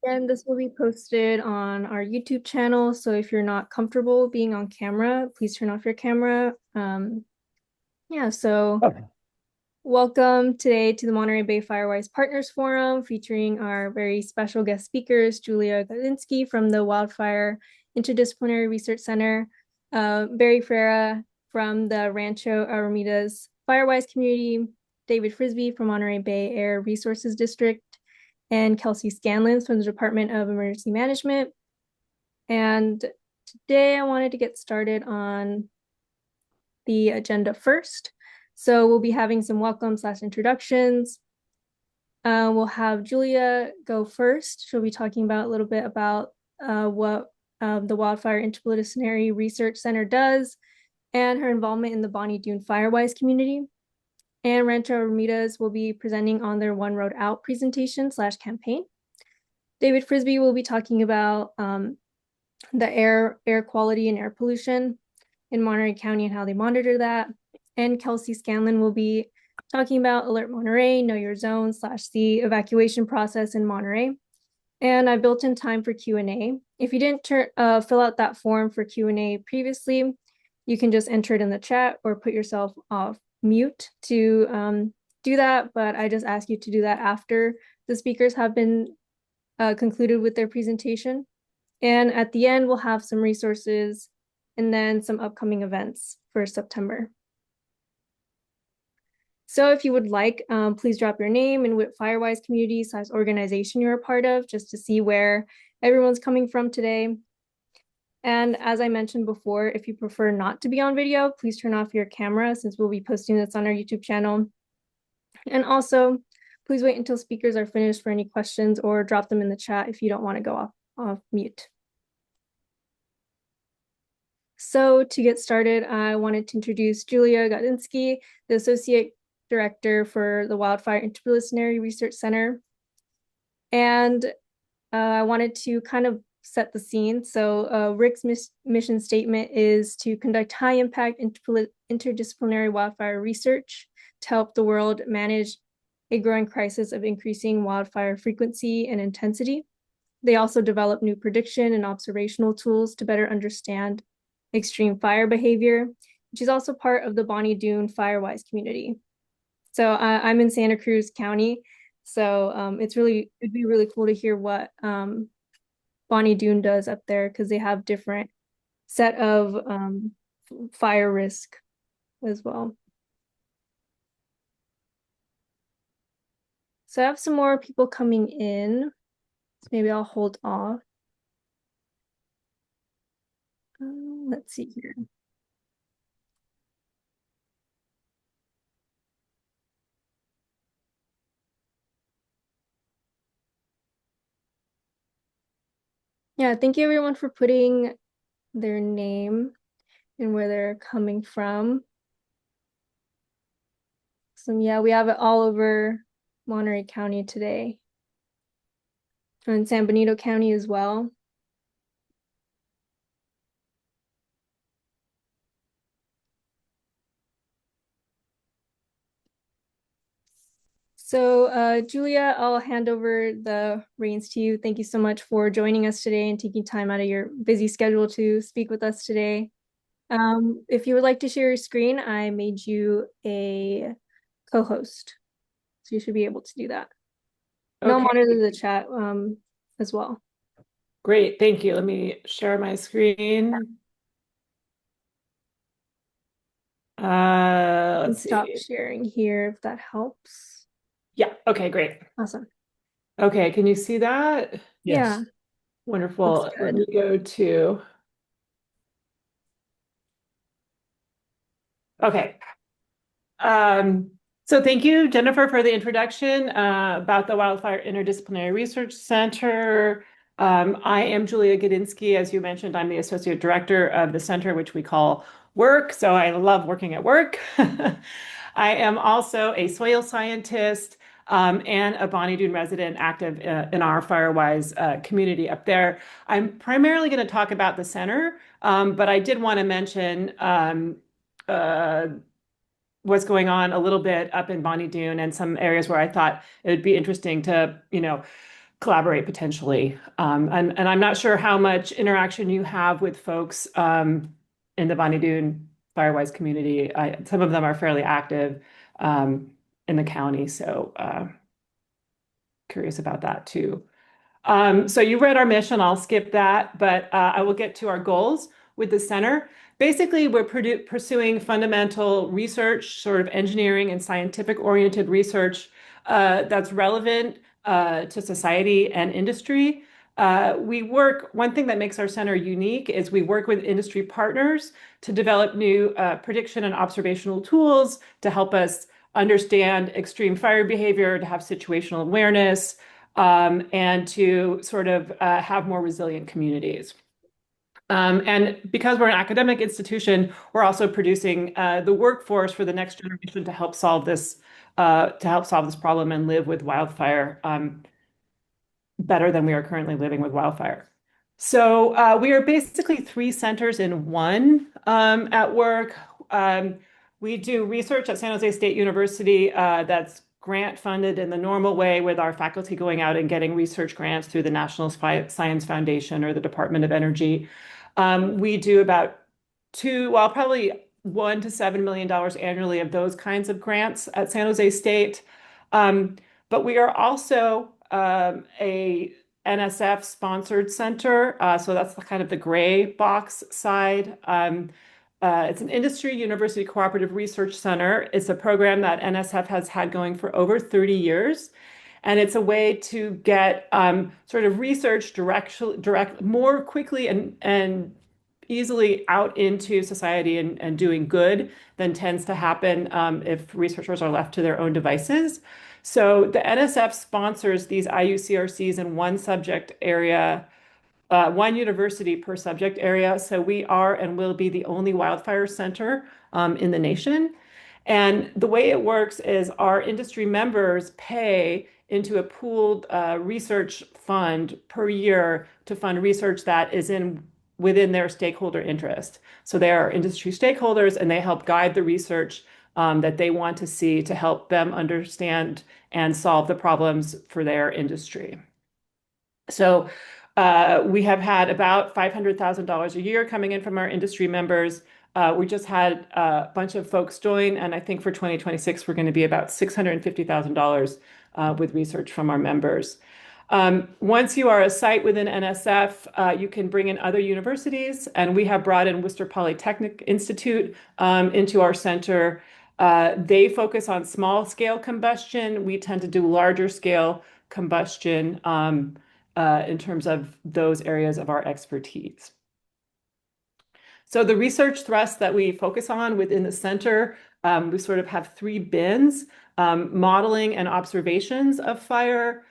And this will be posted on our YouTube channel. So if you're not comfortable being on camera, please turn off your camera. So Okay. welcome today to the Monterey Bay Firewise Partners Forum, featuring our very special guest speakers, Julia Gaudinski from the Wildfire Interdisciplinary Research Center, Barry Farrara from the Rancho Aromitas Firewise Community, David Frisbey from Monterey Bay Air Resources District, and Kelsey Scanlon from the Department of Emergency Management. And today I wanted to get started on the agenda first. So we'll be having some welcome/introductions. We'll have Julia go first. She'll be talking about a little bit about what the Wildfire Interdisciplinary Research Center does and her involvement in the Bonnie Doon Firewise community. And Rancho Aromitas will be presenting on their One Road Out presentation/campaign. David Frisbey will be talking about the air quality and air pollution in Monterey County and how they monitor that. And Kelsey Scanlon will be talking about Alert Monterey, Know Your Zone / the evacuation process in Monterey. And I built in time for Q&A. If you didn't fill out that form for Q&A previously, you can just enter it in the chat or put yourself off mute to do that. But I just ask you to do that after the speakers have been concluded with their presentation. And at the end, we'll have some resources and then some upcoming events for September. So if you would like, please drop your name and what Firewise community / organization you're a part of, just to see where everyone's coming from today. And as I mentioned before, if you prefer not to be on video, please turn off your camera since we'll be posting this on our YouTube channel. And also, please wait until speakers are finished for any questions or drop them in the chat if you don't want to go off mute. So to get started, I wanted to introduce Julia Gaudinski, the Associate Director for the Wildfire Interdisciplinary Research Center. And I wanted to kind of set the scene. So WIRC's mission statement is to conduct high-impact interdisciplinary wildfire research to help the world manage a growing crisis of increasing wildfire frequency and intensity. They also develop new prediction and observational tools to better understand extreme fire behavior, which is also part of the Bonnie Doon Firewise community. So I'm in Santa Cruz County, so it'd be really cool to hear what Bonnie Doon does up there, because they have different set of fire risk as well. So I have some more people coming in. So maybe I'll hold off. Let's see here. Yeah, thank you everyone for putting their name and where they're coming from. So yeah, we have it all over Monterey County today. And San Benito County as well. So Julia, I'll hand over the reins to you. Thank you so much for joining us today and taking time out of your busy schedule to speak with us today. If you would like to share your screen, I made you a co-host. So you should be able to do that. And I'll monitor the chat as well. Great, thank you. Let me share my screen. Let's Stop see. sharing here if that helps. Yeah, okay, great. Awesome. Okay, can you see that? Yes. Yeah. Wonderful. Let me go to. Okay. So thank you, Jennifer, for the introduction about the Wildfire Interdisciplinary Research Center. I am Julia Guadinski. As you mentioned, I'm the Associate Director of the center, which we call WIRC. So I love working at WIRC. I am also a soil scientist and a Bonnie Doon resident active in our Firewise community up there. I'm primarily going to talk about the center, but I did want to mention what's going on a little bit up in Bonnie Doon and some areas where I thought it would be interesting to, collaborate potentially. And I'm not sure how much interaction you have with folks in the Bonnie Doon Firewise community. Some of them are fairly active um, in the county, so curious about that too. So you read our mission, I'll skip that, but I will get to our goals with the center. Basically, we're pursuing fundamental research, sort of engineering and scientific oriented research that's relevant to society and industry. One thing that makes our center unique is we work with industry partners to develop new prediction and observational tools to help us understand extreme fire behavior, to have situational awareness, and to sort of have more resilient communities. And because we're an academic institution, we're also producing the workforce for the next generation to help solve this problem and live with wildfire better than we are currently living with wildfire. So we are basically three centers in one at WIRC. We do research at San Jose State University that's grant funded in the normal way with our faculty going out and getting research grants through the National Science Foundation or the Department of Energy. We do about probably $1 to $7 million annually of those kinds of grants at San Jose State. But we are also a NSF sponsored center. So that's kind of the gray box side. It's an industry university cooperative research center. It's a program that NSF has had going for over 30 years. And it's a way to get sort of research direct more quickly and easily out into society and doing good than tends to happen if researchers are left to their own devices. So the NSF sponsors these IUCRCs in one subject area, one university per subject area. So we are and will be the only wildfire center in the nation. And the way it works is our industry members pay into a pooled research fund per year to fund research that is within their stakeholder interest. So they are industry stakeholders and they help guide the research that they want to see to help them understand and solve the problems for their industry. So we have had about $500,000 a year coming in from our industry members. We just had a bunch of folks join, and I think for 2026, we're going to be about $650,000 with research from our members. Once you are a site within NSF, you can bring in other universities, and we have brought in Worcester Polytechnic Institute into our center. They focus on small scale combustion. We tend to do larger scale combustion in terms of those areas of our expertise. So the research thrusts that we focus on within the center, we sort of have three bins: modeling and observations of fire,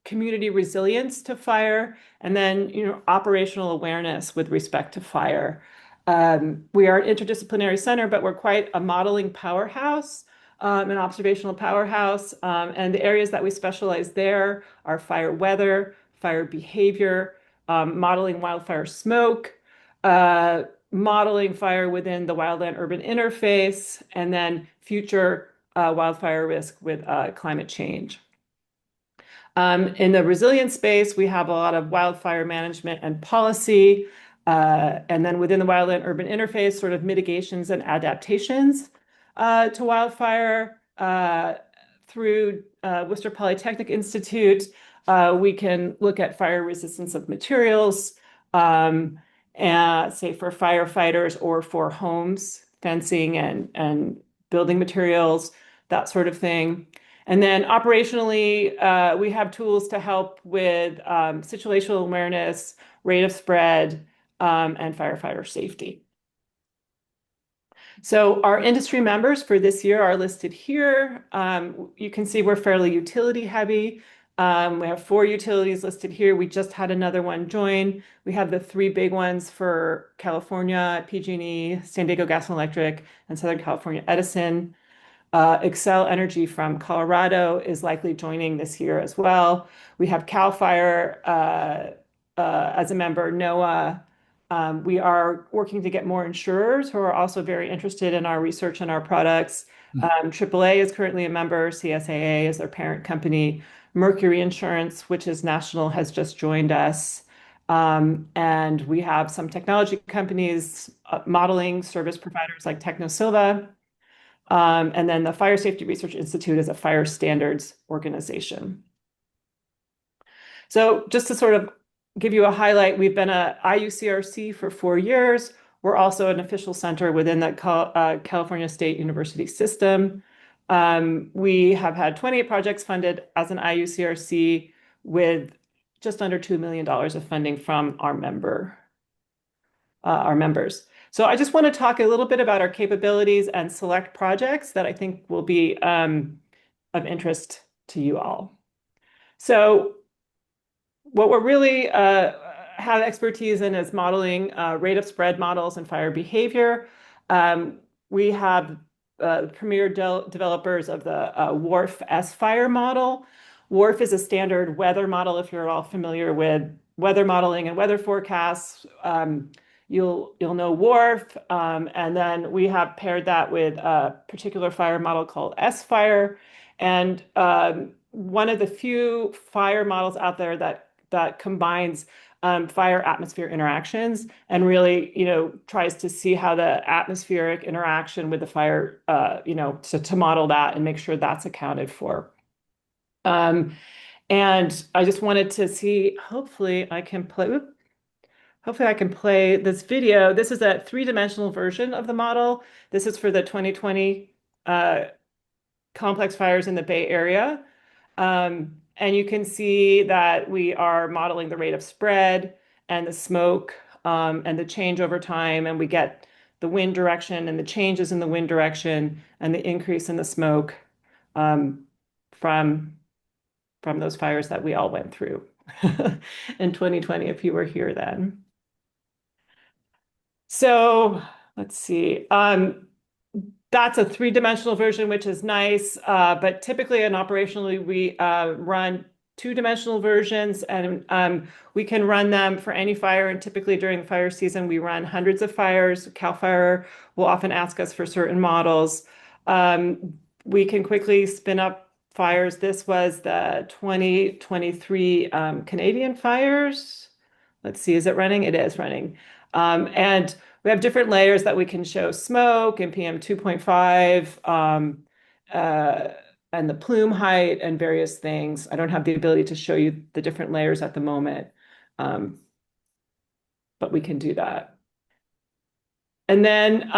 community resilience to fire, and then operational awareness with respect to fire. We are an interdisciplinary center, but we're quite a modeling powerhouse, an observational powerhouse. And the areas that we specialize there are fire weather, fire behavior, modeling wildfire smoke, modeling fire within the wildland-urban interface, and then future wildfire risk with climate change. In the resilience space, we have a lot of wildfire management and policy, and then within the wildland-urban interface, sort of mitigations and adaptations to wildfire. Through Worcester Polytechnic Institute, we can look at fire resistance of materials, say for firefighters or for homes, fencing and building materials, that sort of thing. And then operationally, we have tools to help with situational awareness, rate of spread, and firefighter safety. So our industry members for this year are listed here. You can see we're fairly utility heavy. We have 4 utilities listed here. We just had another one join. We have the 3 big ones for California, PG&E, San Diego Gas and Electric, and Southern California Edison. Xcel Energy from Colorado is likely joining this year as well. We have CAL FIRE as a member, NOAA. We are working to get more insurers who are also very interested in our research and our products. AAA is currently a member, CSAA is their parent company. Mercury Insurance, which is national, has just joined us. And we have some technology companies, modeling service providers like Technosilva. And then the Fire Safety Research Institute is a fire standards organization. So just to sort of give you a highlight, we've been a IUCRC for 4 years. We're also an official center within the California State University system. We have had 28 projects funded as an IUCRC with just under $2 million of funding from our members. So I just want to talk a little bit about our capabilities and select projects that I think will be of interest to you all. So what we're really have expertise in is modeling rate of spread models and fire behavior. We have premier developers of the WIRC S-Fire model. WIRC is a standard weather model. If you're all familiar with weather modeling and weather forecasts, you'll know WIRC. And then we have paired that with a particular fire model called S-Fire. And one of the few fire models out there that combines fire atmosphere interactions and really, tries to see how the atmospheric interaction with the fire, to model that and make sure that's accounted for. And I just wanted to see, hopefully I can play this video. This is a three-dimensional version of the model. This is for the 2020 complex fires in the Bay Area. And you can see that we are modeling the rate of spread and the smoke and the change over time. And we get the wind direction and the changes in the wind direction and the increase in the smoke from those fires that we all went through in 2020, if you were here then. So let's see. That's a three-dimensional version, which is nice. But typically and operationally, we run two-dimensional versions, and we can run them for any fire. And typically during the fire season, we run hundreds of fires. CAL FIRE will often ask us for certain models. We can quickly spin up fires. This was the 2023 Canadian fires. Let's see, is it running? It is running. And we have different layers that we can show smoke and PM 2.5 and the plume height and various things. I don't have the ability to show you the different layers at the moment, but we can do that. And then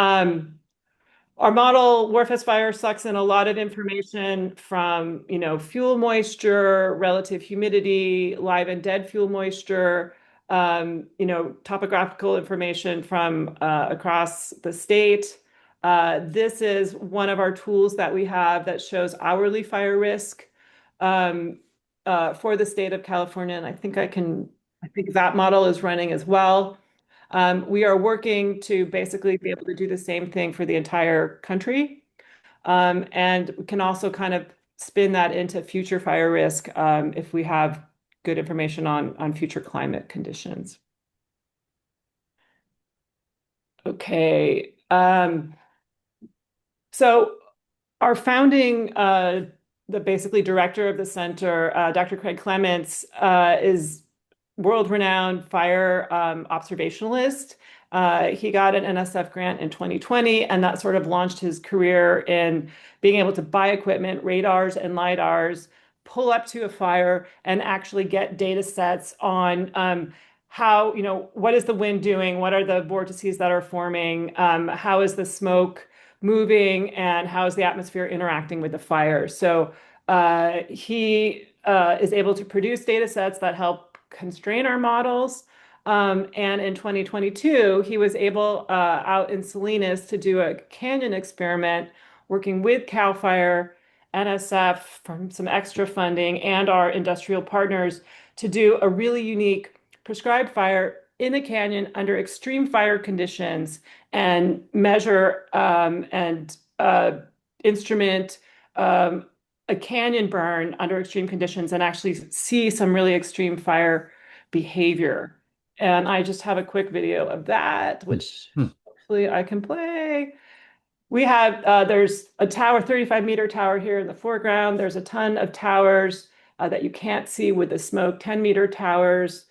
our model, WRF Fire, sucks in a lot of information from, fuel moisture, relative humidity, live and dead fuel moisture, topographical information from across the state. This is one of our tools that we have that shows hourly fire risk for the state of California. And I think that model is running as well. We are working to basically be able to do the same thing for the entire country. And we can also kind of spin that into future fire risk if we have good information on future climate conditions. Okay. So our founding, the basically director of the center, Dr. Craig Clements, is world-renowned fire observationalist. He got an NSF grant in 2020, and that sort of launched his career in being able to buy equipment, radars and LiDARs, pull up to a fire and actually get data sets on how, what is the wind doing? What are the vortices that are forming? How is the smoke moving? And how is the atmosphere interacting with the fire? So he is able to produce data sets that help constrain our models. And in 2022, he was able out in Salinas to do a canyon experiment working with CAL FIRE, NSF from some extra funding, and our industrial partners to do a really unique prescribed fire in a canyon under extreme fire conditions and measure and instrument a canyon burn under extreme conditions and actually see some really extreme fire behavior. And I just have a quick video of that, which hopefully I can play. We have, there's a tower, 35-meter tower here in the foreground. There's a ton of towers that you can't see with the smoke, 10-meter towers.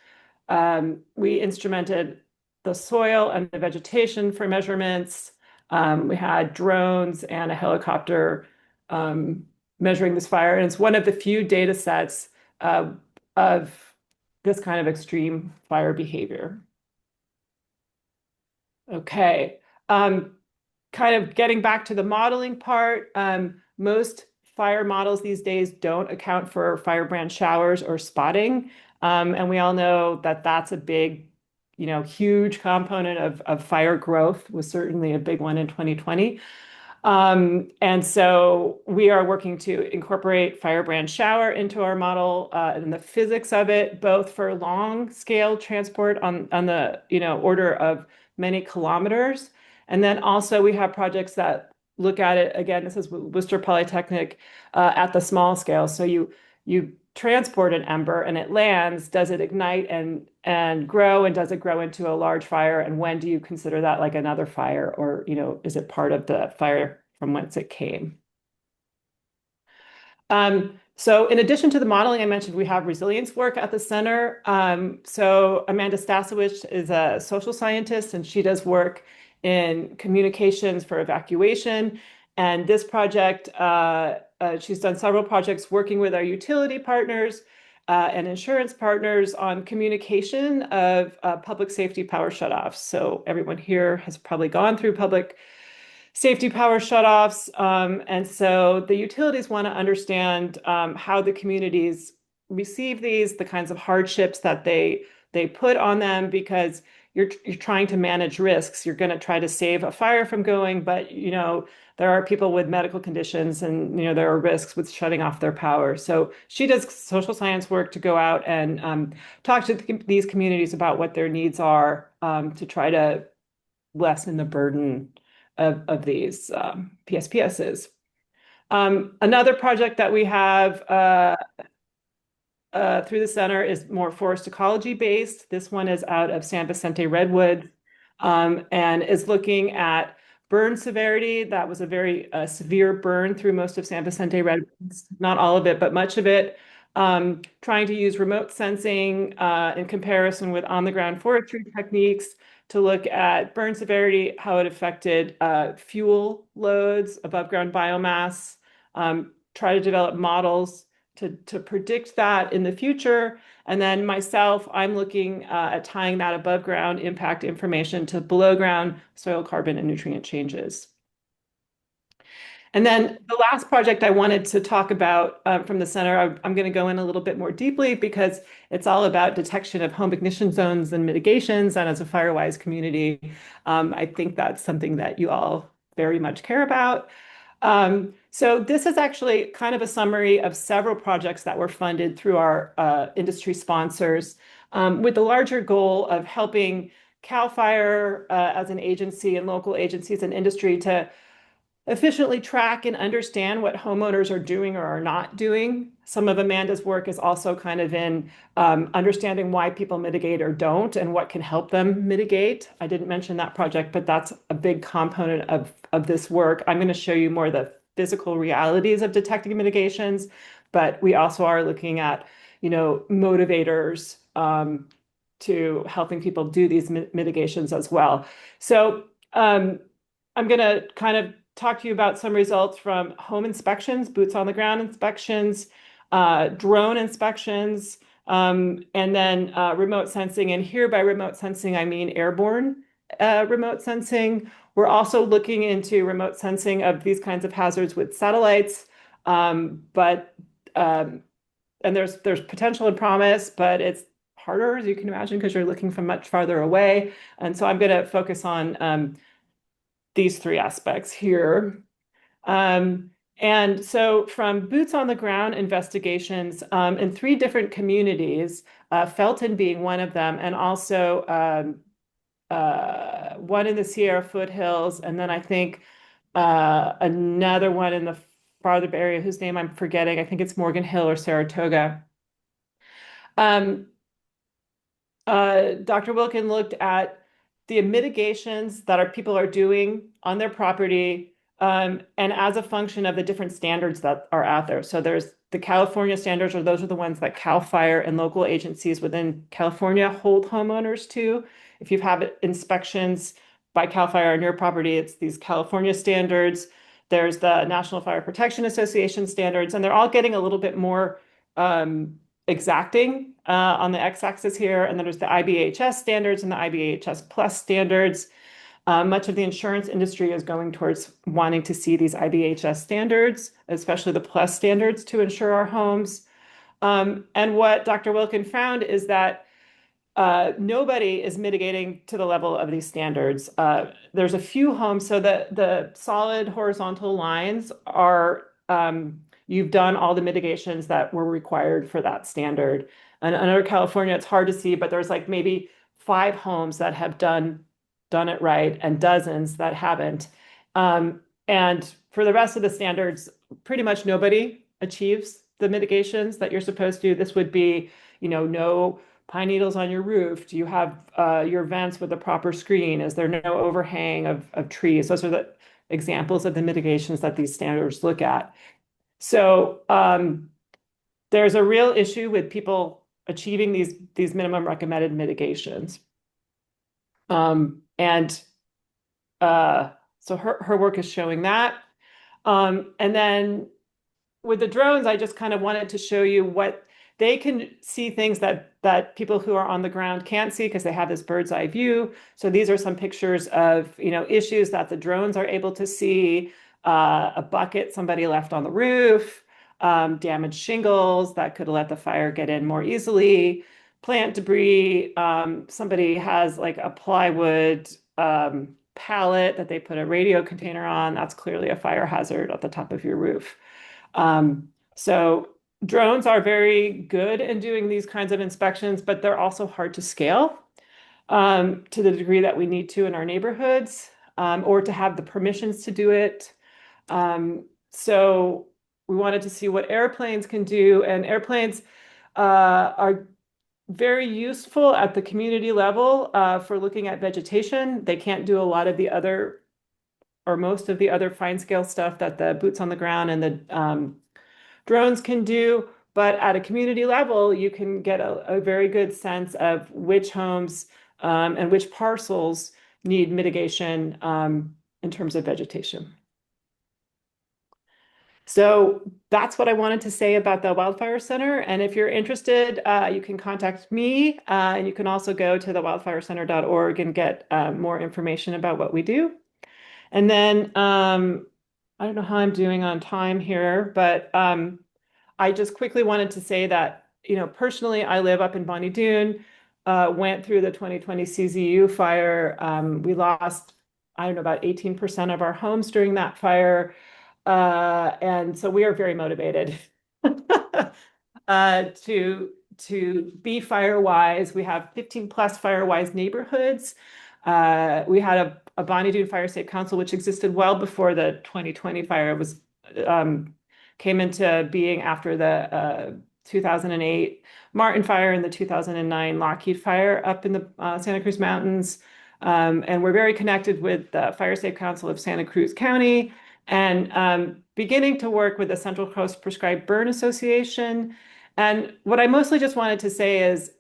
We instrumented the soil and the vegetation for measurements. We had drones and a helicopter measuring this fire. And it's one of the few data sets of this kind of extreme fire behavior. Okay. Kind of getting back to the modeling part, most fire models these days don't account for firebrand showers or spotting. And we all know that that's a big, huge component of fire growth, was certainly a big one in 2020. And so we are working to incorporate firebrand shower into our model and the physics of it, both for long scale transport on the order of many kilometers. And then also we have projects that look at it, again, this is Worcester Polytechnic, at the small scale. So you transport an ember and it lands, does it ignite and grow, and does it grow into a large fire? And when do you consider that like another fire, or is it part of the fire from whence it came? So in addition to the modeling I mentioned, we have resilience work at the center. So Amanda Stasowicz is a social scientist, and she does work in communications for evacuation. And this project, she's done several projects working with our utility partners and insurance partners on communication of public safety power shutoffs. So everyone here has probably gone through public safety power shutoffs. And so the utilities want to understand how the communities receive these, the kinds of hardships that they put on them, because you're trying to manage risks. You're going to try to save a fire from going, but there are people with medical conditions, and there are risks with shutting off their power. So she does social science work to go out and talk to these communities about what their needs are, to try to lessen the burden of these PSPSs. Another project that we have through the center is more forest ecology based. This one is out of San Vicente Redwood, and is looking at burn severity. That was a very severe burn through most of San Vicente Redwoods, not all of it, but much of it. Trying to use remote sensing in comparison with on-the-ground forestry techniques to look at burn severity, how it affected fuel loads, above ground biomass, try to develop models to predict that in the future. And then myself, I'm looking at tying that above ground impact information to below ground soil carbon and nutrient changes. And then the last project I wanted to talk about from the center, I'm going to go in a little bit more deeply, because it's all about detection of home ignition zones and mitigations. And as a Firewise community, I think that's something that you all very much care about. So this is actually kind of a summary of several projects that were funded through our industry sponsors, with the larger goal of helping CAL FIRE as an agency, and local agencies and industry to efficiently track and understand what homeowners are doing or are not doing. Some of Amanda's work is also kind of in understanding why people mitigate or don't, and what can help them mitigate. I didn't mention that project, but that's a big component of this work. I'm going to show you more the physical realities of detecting mitigations, but we also are looking at, motivators to helping people do these mitigations as well. So I'm going to kind of talk to you about some results from home inspections, boots on the ground inspections, drone inspections, and then remote sensing. And here by remote sensing, I mean airborne remote sensing. We're also looking into remote sensing of these kinds of hazards with satellites, and there's potential and promise, but it's harder, as you can imagine, because you're looking from much farther away. And so I'm going to focus on these three aspects here. And so from boots on the ground investigations in three different communities, Felton being one of them, and also one in the Sierra foothills, and then I think another one in the farther area whose name I'm forgetting. I think it's Morgan Hill or Saratoga. Dr. Wilkin looked at the mitigations that our people are doing on their property, and as a function of the different standards that are out there. So there's the California standards, or those are the ones that CAL FIRE and local agencies within California hold homeowners to. If you have inspections by CAL FIRE on your property, it's these California standards. There's the National Fire Protection Association standards, and they're all getting a little bit more exacting on the x-axis here. And then there's the IBHS standards and the IBHS plus standards. Much of the insurance industry is going towards wanting to see these IBHS standards, especially the plus standards, to insure our homes. And what Dr. Wilkin found is that nobody is mitigating to the level of these standards. There's a few homes, so the solid horizontal lines are you've done all the mitigations that were required for that standard. And under California, it's hard to see, but there's like maybe 5 homes that have done it right and dozens that haven't. And for the rest of the standards, pretty much nobody achieves the mitigations that you're supposed to. This would be, no pine needles on your roof. Do you have your vents with the proper screen? Is there no overhang of trees? Those are the examples of the mitigations that these standards look at. So there's a real issue with people achieving these minimum recommended mitigations. So her work is showing that. And then with the drones, I just kind of wanted to show you what they can see, things that people who are on the ground can't see because they have this bird's eye view. So these are some pictures of, issues that the drones are able to see. A bucket somebody left on the roof, damaged shingles that could let the fire get in more easily, plant debris. Somebody has like a plywood pallet that they put a radio container on. That's clearly a fire hazard at the top of your roof. So drones are very good in doing these kinds of inspections, but they're also hard to scale to the degree that we need to in our neighborhoods, or to have the permissions to do it. So we wanted to see what airplanes can do, and airplanes are very useful at the community level for looking at vegetation. They can't do a lot of the other, or most of the other fine scale stuff that the boots on the ground and the drones can do. But at a community level, you can get a very good sense of which homes and which parcels need mitigation in terms of vegetation. So that's what I wanted to say about the Wildfire Center. And if you're interested, you can contact me, and you can also go to the wildfirecenter.org and get more information about what we do. And then I don't know how I'm doing on time here, but I just quickly wanted to say that, personally, I live up in Bonnie Doon, went through the 2020 CZU fire. We lost, I don't know, about 18% of our homes during that fire. And so we are very motivated to be Firewise. We have 15 plus Firewise neighborhoods. We had a Bonnie Doon Fire Safe Council, which existed well before the 2020 fire was came into being, after the 2008 Martin fire and the 2009 Lockheed fire up in the Santa Cruz Mountains. And we're very connected with the Fire Safe Council of Santa Cruz County, and beginning to work with the Central Coast Prescribed Burn Association. And what I mostly just wanted to say is,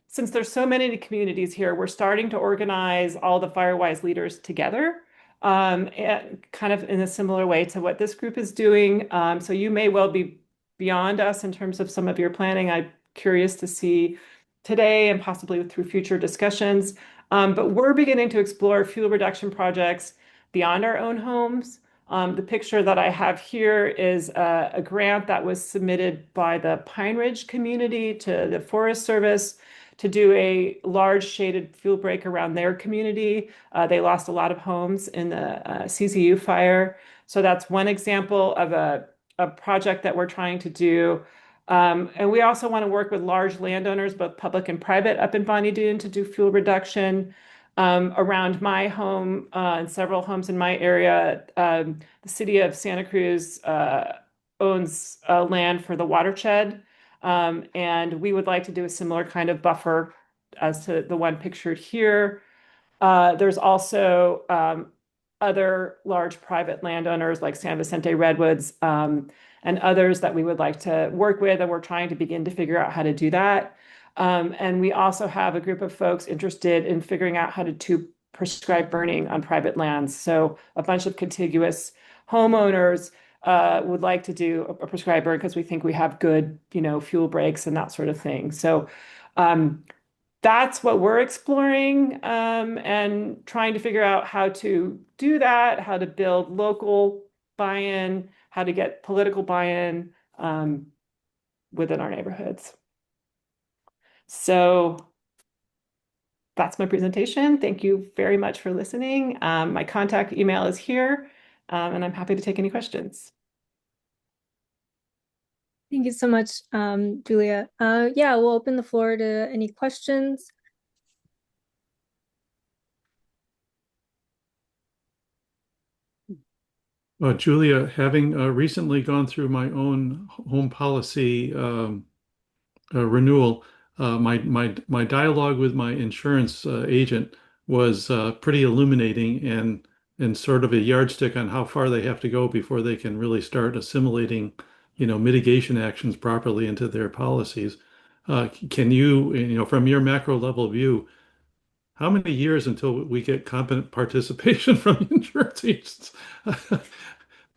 since there's so many communities here, we're starting to organize all the Firewise leaders together, and kind of in a similar way to what this group is doing. So you may well be beyond us in terms of some of your planning. I'm curious to see today and possibly through future discussions. But we're beginning to explore fuel reduction projects beyond our own homes. The picture that I have here is a grant that was submitted by the Pine Ridge community to the Forest Service to do a large shaded fuel break around their community. They lost a lot of homes in the CZU fire. So that's one example of a project that we're trying to do. And we also want to work with large landowners, both public and private, up in Bonnie Doon to do fuel reduction. Around my home and several homes in my area, the city of Santa Cruz owns land for the watershed. And we would like to do a similar kind of buffer as to the one pictured here. There's also other large private landowners like San Vicente Redwoods and others that we would like to work with, and we're trying to begin to figure out how to do that. And we also have a group of folks interested in figuring out how to prescribe burning on private lands. So a bunch of contiguous homeowners would like to do a prescribed burn because we think we have good, fuel breaks and that sort of thing. So um, that's what we're exploring and trying to figure out how to do that, how to build local buy-in, how to get political buy-in within our neighborhoods. So that's my presentation. Thank you very much for listening. My contact email is here, and I'm happy to take any questions. Thank you so much, Julia. Yeah, we'll open the floor to any questions. Julia, having recently gone through my own home policy renewal, my dialogue with my insurance agent was pretty illuminating and sort of a yardstick on how far they have to go before they can really start assimilating, mitigation actions properly into their policies. Can you, from your macro level view, how many years until we get competent participation from insurance agents?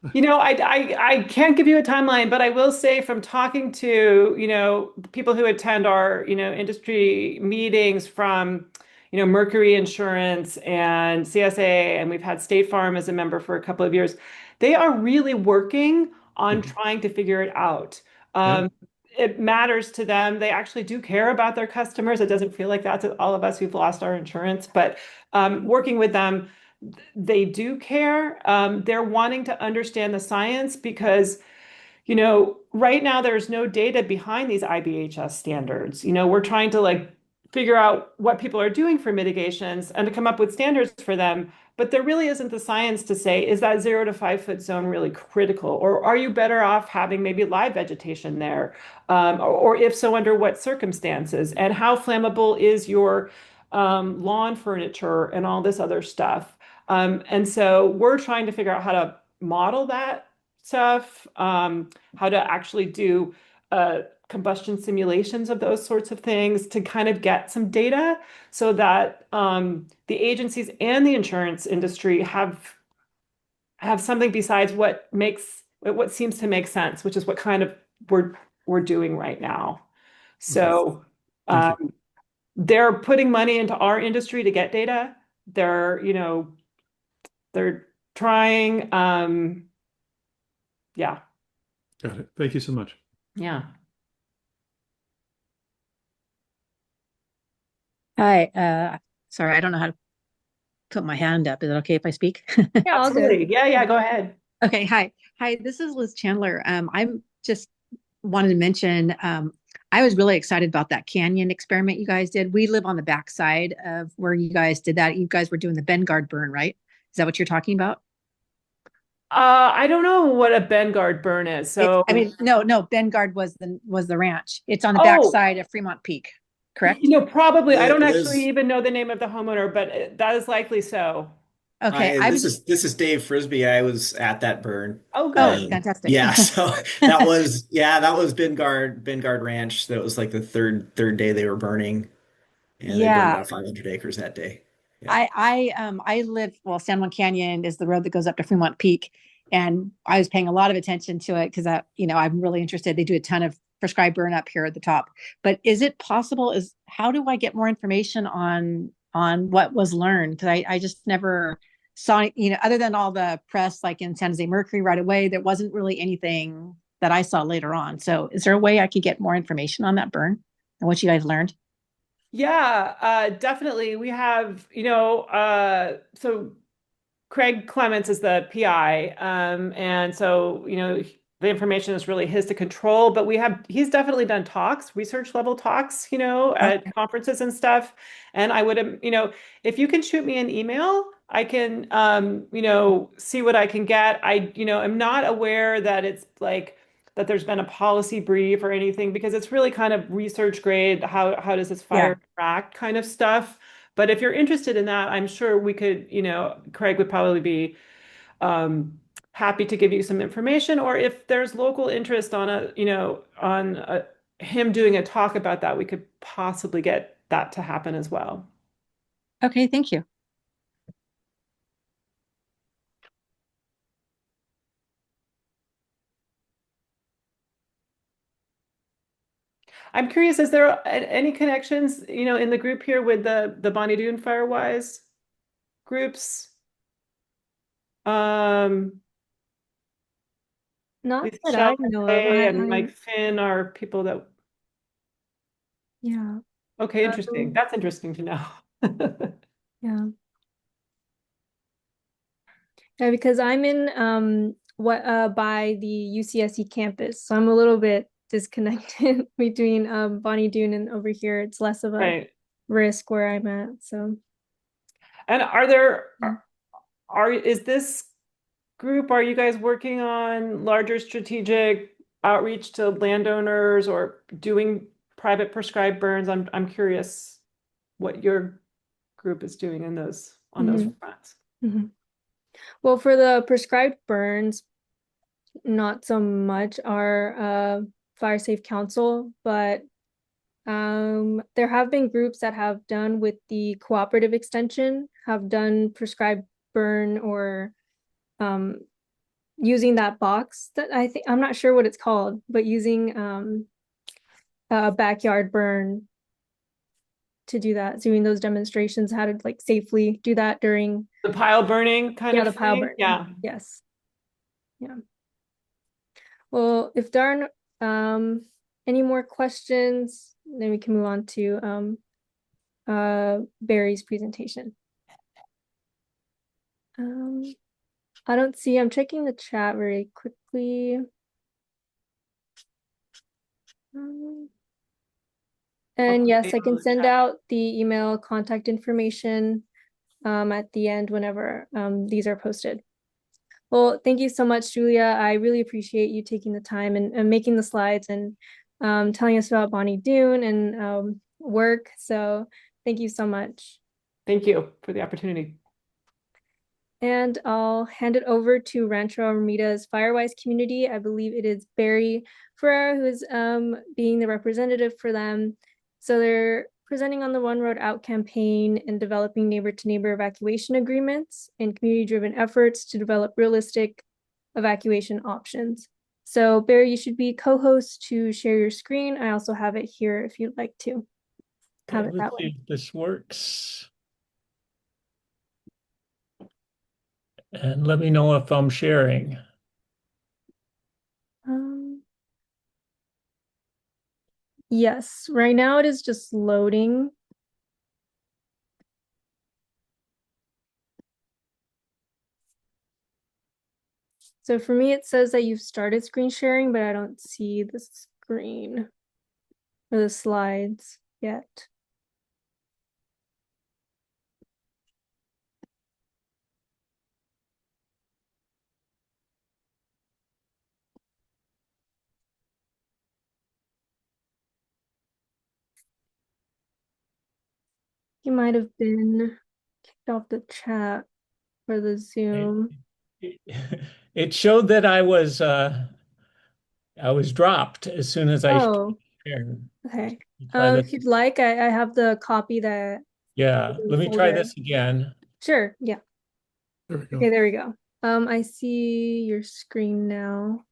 I can't give you a timeline, but I will say from talking to, people who attend our, industry meetings from, Mercury Insurance and CSA, and we've had State Farm as a member for a couple of years. They are really working on trying to figure it out. Yeah. It matters to them. They actually do care about their customers. It doesn't feel like that to all of us who've lost our insurance, but working with them, they do care. They're wanting to understand the science because, right now there's no data behind these IBHS standards. We're trying to figure out what people are doing for mitigations and to come up with standards for them. But there really isn't the science to say, is that 0 to 5 foot zone really critical? Or are you better off having maybe live vegetation there? Or if so, under what circumstances? And how flammable is your lawn furniture and all this other stuff? And so we're trying to figure out how to model that stuff, how to actually do combustion simulations of those sorts of things to kind of get some data so that the agencies and the insurance industry have something besides what seems to make sense, which is what kind of we're doing right now. So they're putting money into our industry to get data. They're trying. Yeah. Got it. Thank you so much. Yeah. Hi, sorry, I don't know how to put my hand up. Is it okay if I speak? Yeah, all good. Absolutely. Yeah, go ahead. Okay, hi. This is Liz Chandler. I'm just wanted to mention, I was really excited about that canyon experiment you guys did. We live on the backside of where you guys did that. You guys were doing the Bengard burn, right? Is that what you're talking about? I don't know what a Bengard burn is. So No, Bengard was the ranch. It's on the Oh. backside of Fremont Peak, correct? Probably. I don't Liz, actually even know the name of the homeowner, but that is likely so. Okay, hi, this is Dave Frisbey. I was at that burn. Oh, Oh, good. fantastic. Yeah, so that was Bengard Ranch. That was like the third day they were burning, and they burned Yeah. about 500 acres that day. Yeah. I live, well, San Juan Canyon is the road that goes up to Fremont Peak, and I was paying a lot of attention to it because I'm really interested. They do a ton of prescribed burn up here at the top. But is it possible, how do I get more information on what was learned? Because I just never saw, other than all the press like in San Jose Mercury right away, there wasn't really anything that I saw later on. So is there a way I could get more information on that burn and what you guys learned? Yeah, definitely. We have, so Craig Clements is the PI. And so, the information is really his to control, but he's definitely done talks, research level talks, at conferences and stuff. And I would, if you can shoot me an email, I can, see what I can get. I'm not aware that it's that there's been a policy brief or anything because it's really kind of research grade. How does this fire interact kind of stuff? But if you're interested in that, I'm sure we could, Craig would probably be happy to give you some information, or if there's local interest on him doing a talk about that, we could possibly get that to happen as well. Okay, thank you. I'm curious, is there any connections, in the group here with the Bonnie Doon Firewise groups? Not that Michelle I know of. and Mike Finn are people that. Yeah. Okay, interesting. That's interesting to know. Yeah. Yeah, because I'm in by the UCSC campus, so I'm a little bit disconnected between Bonnie Doon and over here. It's less of a Right. risk where I'm at. So, And is this group, are you guys working on larger strategic outreach to landowners or doing private prescribed burns? I'm curious what your group is doing on those fronts. Mm-hmm. Well, for the prescribed burns, not so much our Fire Safe Council, but there have been groups that have done with the cooperative extension, have done prescribed burn or using that box that I'm not sure what it's called, but using a backyard burn to do that, doing those demonstrations, how to like safely do that during the pile burning kind of the pile thing. burning. Yeah. Yes. Yeah. Well, if there aren't any more questions, then we can move on to Barry's presentation. I don't see, I'm checking the chat very quickly. And yes, I can send out the email contact information at the end whenever these are posted. Well, thank you so much, Julia. I really appreciate you taking the time and making the slides and telling us about Bonnie Doon and WIRC. So thank you so much. Thank you for the opportunity. And I'll hand it over to Rancho Aromitas Firewise community. I believe it is Barry Farrara who is being the representative for them. So they're presenting on the One Road Out campaign and developing neighbor-to-neighbor evacuation agreements and community-driven efforts to develop realistic evacuation options. So Barry, you should be co-host to share your screen. I also have it here if you'd like to have it that way. Let's see if this works. And let me know if I'm sharing. Yes, right now it is just loading. So for me, it says that you've started screen sharing, but I don't see the screen or the slides yet. You might have been kicked off the chat for the Zoom. It showed that I was dropped as soon as I shared. Okay. If you'd like, I have the copy that. Yeah, let me try this again. Sure. Yeah. There we go. Okay, there we go. I see your screen now.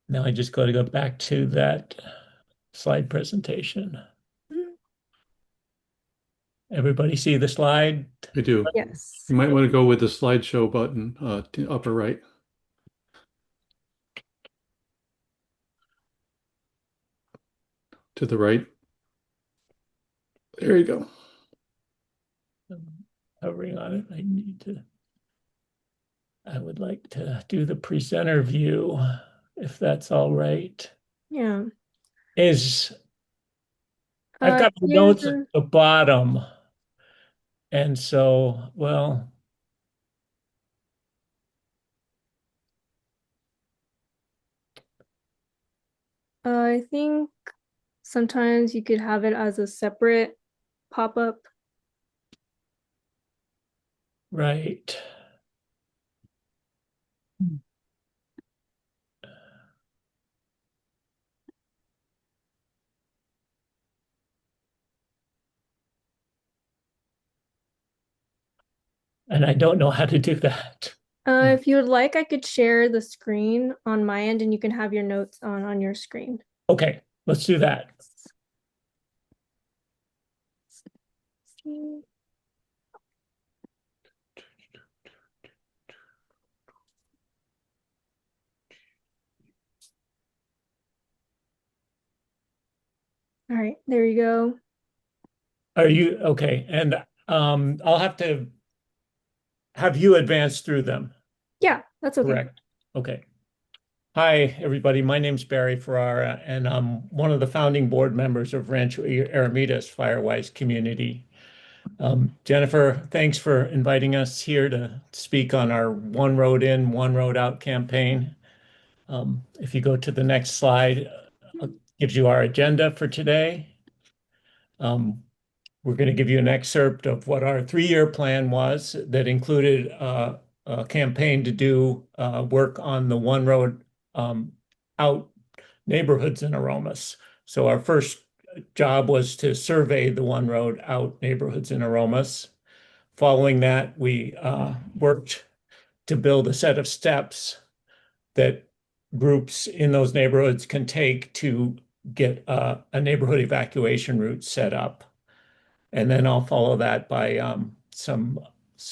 Now I just got to go back to that slide presentation. Everybody see the slide? I do. Yes. You might want to go with the slideshow button to upper right. To the right. There you go. Hovering on it, I would like to do the presenter view, if that's all right. Yeah. I've got the notes at the bottom. And so, well, I think sometimes you could have it as a separate pop-up. Right. And I don't know how to do that. If you would like, I could share the screen on my end and you can have your notes on your screen. Okay, let's do that. All right, there you go. Are you okay? And I'll have to have you advance through them. Yeah, that's okay. Correct. Okay. Hi, everybody. My name's Barry Farrara, and I'm one of the founding board members of Rancho Aromitas Firewise community. Jennifer, thanks for inviting us here to speak on our One Road In, One Road Out campaign. If you go to the next slide, it gives you our agenda for today. We're going to give you an excerpt of what our 3-year plan was that included a campaign to do work on the One Road Out neighborhoods in Aromas. So our first job was to survey the One Road Out neighborhoods in Aromas. Following that, we worked to build a set of steps that groups in those neighborhoods can take to get a neighborhood evacuation route set up. And then I'll follow that by some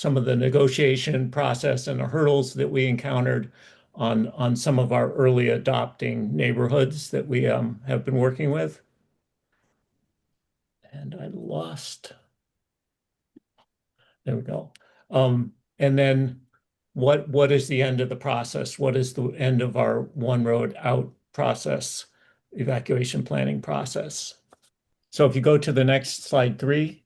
of the negotiation process and the hurdles that we encountered on some of our early adopting neighborhoods that we have been working with. And I lost. There we go. And then what is the end of the process? What is the end of our One Road Out process, evacuation planning process? So if you go to the next slide 3,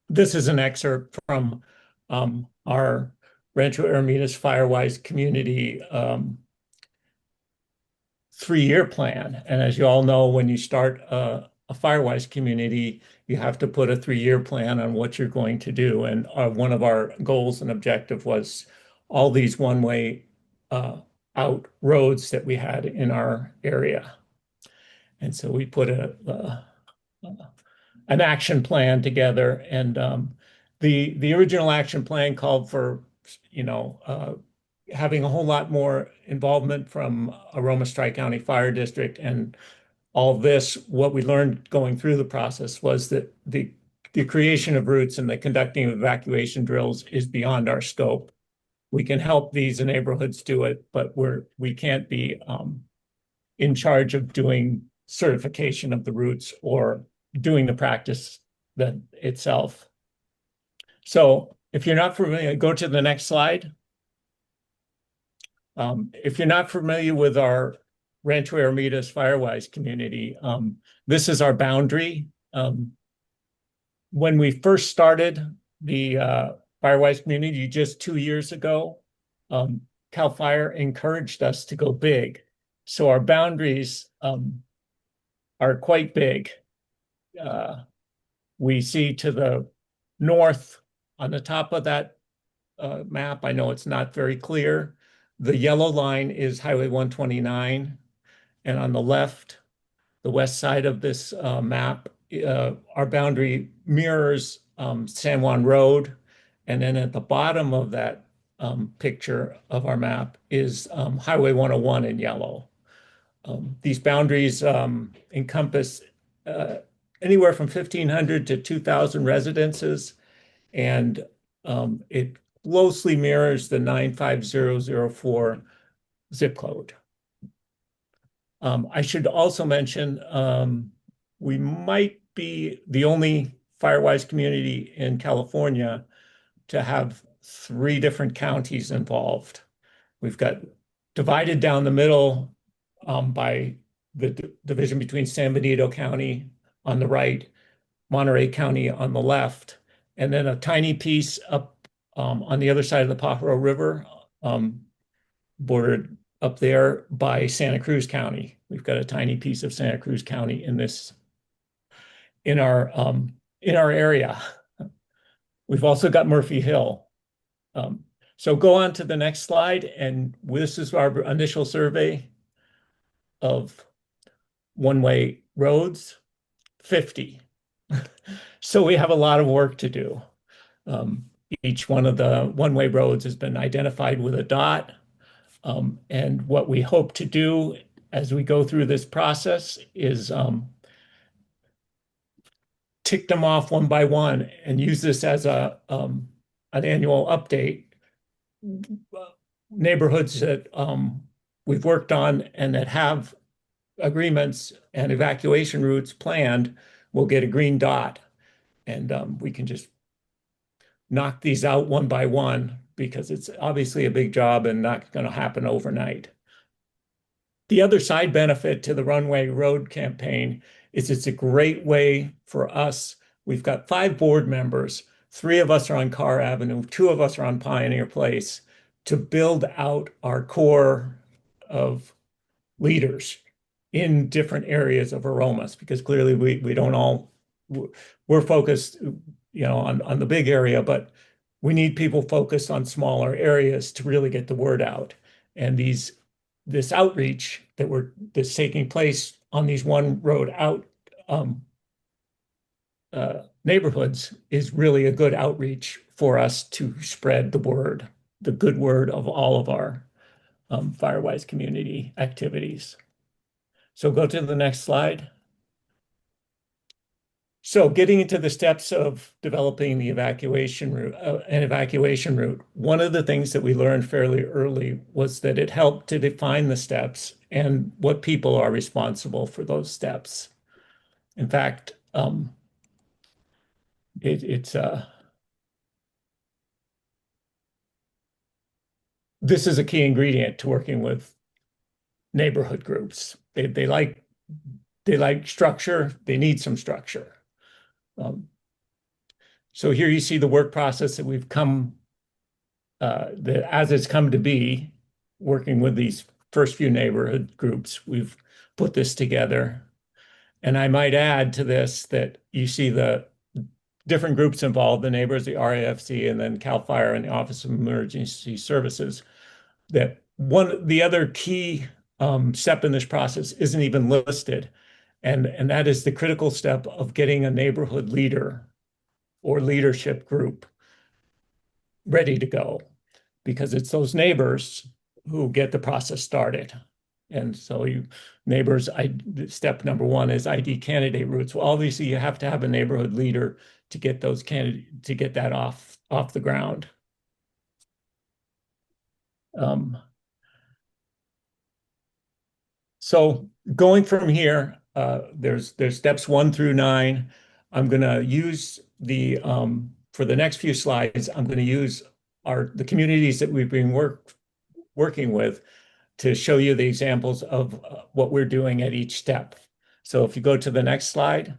this is an excerpt from our Rancho Aromitas Firewise community 3-year plan. And as you all know, when you start a Firewise community, you have to put a 3-year plan on what you're going to do. And one of our goals and objective was all these one-way out roads that we had in our area. And so we put an action plan together, and the original action plan called for, having a whole lot more involvement from Aromas Tri-County Fire District, and all this. What we learned going through the process was that the creation of routes and the conducting of evacuation drills is beyond our scope. We can help these neighborhoods do it, but we can't be in charge of doing certification of the routes or doing the practice that itself. So if you're not familiar, go to the next slide. If you're not familiar with our Rancho Aromitas Firewise community, this is our boundary. When we first started the Firewise community just 2 years ago, CAL FIRE encouraged us to go big. So our boundaries are quite big. We see to the north on the top of that map, I know it's not very clear, the yellow line is Highway 129. And on the left, the west side of this map, our boundary mirrors San Juan Road. And then at the bottom of that picture of our map is Highway 101 in yellow. These boundaries encompass anywhere from 1,500 to 2,000 residences, and it closely mirrors the 95004 zip code. I should also mention we might be the only Firewise community in California to have 3 different counties involved. We've got divided down the middle by the division between San Benito County on the right, Monterey County on the left, and then a tiny piece up on the other side of the Pajaro River, bordered up there by Santa Cruz County. We've got a tiny piece of Santa Cruz County in our area. We've also got Murphy Hill. So go on to the next slide, and this is our initial survey of one-way roads, 50. So we have a lot of work to do. Each one of the one-way roads has been identified with a dot. And what we hope to do as we go through this process is tick them off one by one and use this as an annual update. Neighborhoods that we've worked on and that have agreements and evacuation routes planned will get a green dot. And we can just knock these out one by one because it's obviously a big job and not going to happen overnight. The other side benefit to the Runway Road campaign is it's a great way for us. We've got 5 board members. 3 of us are on Carr Avenue. 2 of us are on Pioneer Place to build out our core of leaders in different areas of Aromas, because clearly we don't all, we're focused, on the big area, but we need people focused on smaller areas to really get the word out. And this outreach that's taking place on these one road out neighborhoods is really a good outreach for us to spread the word, the good word of all of our Firewise community activities. So go to the next slide. So getting into the steps of developing the evacuation route, one of the things that we learned fairly early was that it helped to define the steps and what people are responsible for those steps. In fact, this is a key ingredient to working with neighborhood groups. They like structure. They need some structure. So here you see the work process that we've come, as it's come to be, working with these first few neighborhood groups. We've put this together. And I might add to this that you see the different groups involved, the neighbors, the RAFC, and then CAL FIRE and the Office of Emergency Services. That the other key step in this process isn't even listed. And that is the critical step of getting a neighborhood leader or leadership group ready to go, because it's those neighbors who get the process started. And so step number 1 is ID candidate routes. Well, obviously you have to have a neighborhood leader to get those to get that off the ground. So going from here, there's steps 1 through 9. I'm going to use for the next few slides, I'm going to use the communities that we've been working with to show you the examples of what we're doing at each step. So if you go to the next slide,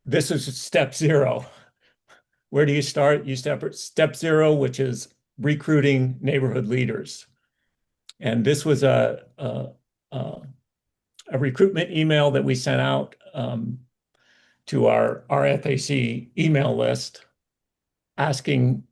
this is step 0. Where do you start? You step 0, which is recruiting neighborhood leaders. And this was a recruitment email that we sent out to our RFAC email list, asking,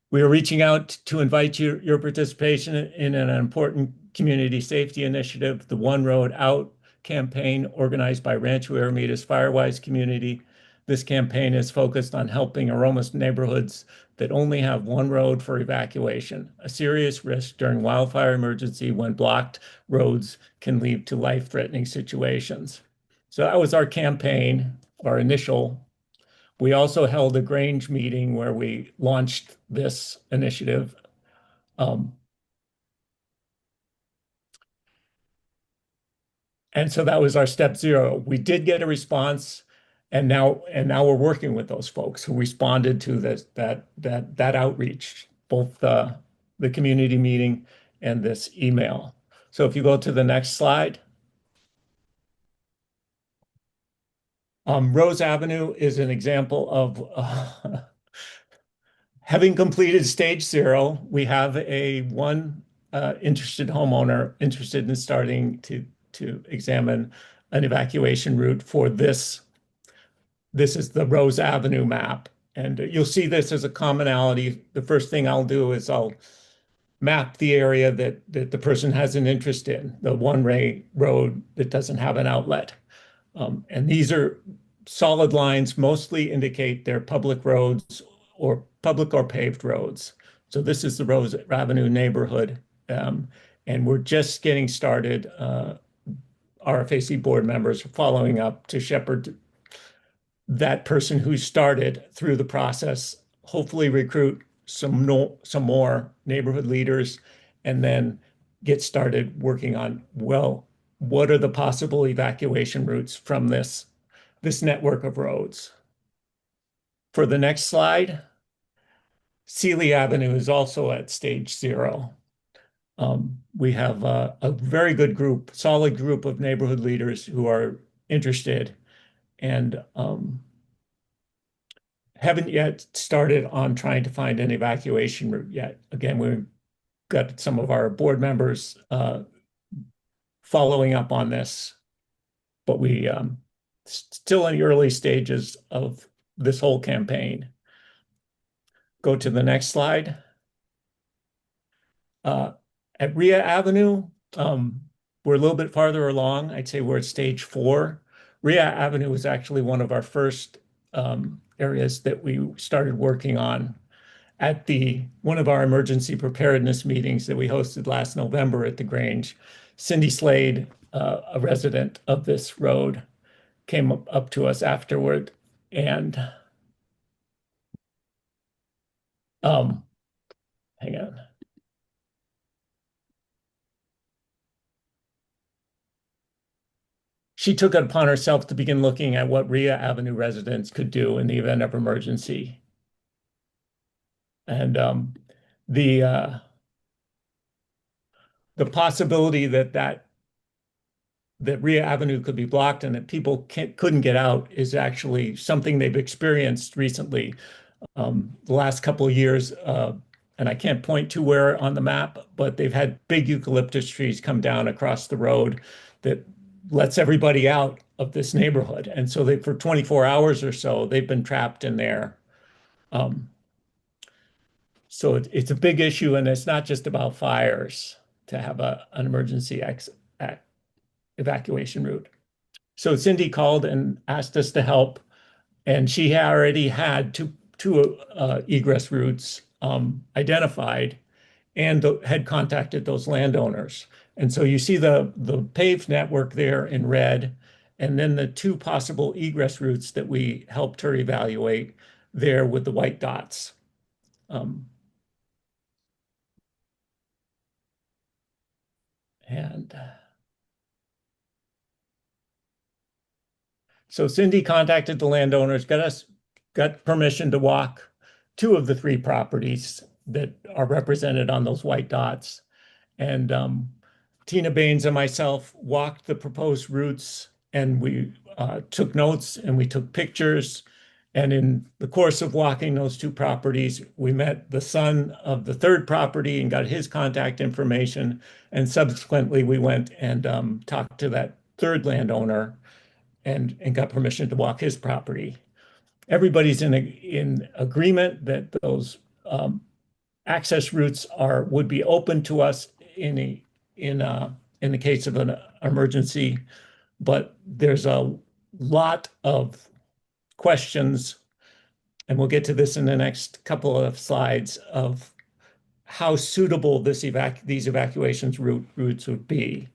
we are reaching out to invite your participation in an important community safety initiative, the One Road Out campaign organized by Rancho Aromitas Firewise community. This campaign is focused on helping Aromas neighborhoods that only have one road for evacuation, a serious risk during wildfire emergency when blocked roads can lead to life-threatening situations. So that was our campaign, our initial. We also held a Grange meeting where we launched this initiative. And so that was our step 0. We did get a response, and now we're working with those folks who responded to that outreach, both the community meeting and this email. So if you go to the next slide. Rose Avenue is an example of having completed stage 0. We have one interested homeowner interested in starting to examine an evacuation route for this. This is the Rose Avenue map. And you'll see this as a commonality. The first thing I'll do is I'll map the area that the person has an interest in, the one-way road that doesn't have an outlet. And these are solid lines mostly indicate they're public roads or public or paved roads. So this is the Rose Avenue neighborhood. And we're just getting started. RFAC board members are following up to shepherd that person who started through the process, hopefully recruit some more neighborhood leaders, and then get started working on, well, what are the possible evacuation routes from this network of roads? For the next slide, Sealy Avenue is also at stage 0. We have a very good group, solid group of neighborhood leaders who are interested and haven't yet started on trying to find an evacuation route yet. Again, we've got some of our board members following up on this, but we still in the early stages of this whole campaign. Go to the next slide. At Rhea Avenue, we're a little bit farther along. I'd say we're at stage 4. Rhea Avenue was actually one of our first areas that we started working on at one of our emergency preparedness meetings that we hosted last November at the Grange. Cindy Slade, a resident of this road, came up to us afterward and hang on. She took it upon herself to begin looking at what Rhea Avenue residents could do in the event of emergency. And the possibility that Rhea Avenue could be blocked and that people couldn't get out is actually something they've experienced recently. The last couple of years, and I can't point to where on the map, but they've had big eucalyptus trees come down across the road that lets everybody out of this neighborhood. And so for 24 hours or so, they've been trapped in there. So it's a big issue, and it's not just about fires to have an emergency evacuation route. So Cindy called and asked us to help, and she already had two egress routes identified and had contacted those landowners. And so you see the paved network there in red, and then the 2 possible egress routes that we helped her evaluate there with the white dots. So Cindy contacted the landowners, got permission to walk 2 of the 3 properties that are represented on those white dots. And Tina Baines and myself walked the proposed routes, and we took notes and we took pictures. And in the course of walking those 2 properties, we met the son of the 3rd property and got his contact information. And subsequently, we went and talked to that 3rd landowner and got permission to walk his property. Everybody's in agreement that those access routes would be open to us in the case of an emergency, but there's a lot of questions, and we'll get to this in the next couple of slides, of how suitable these evacuations routes would be.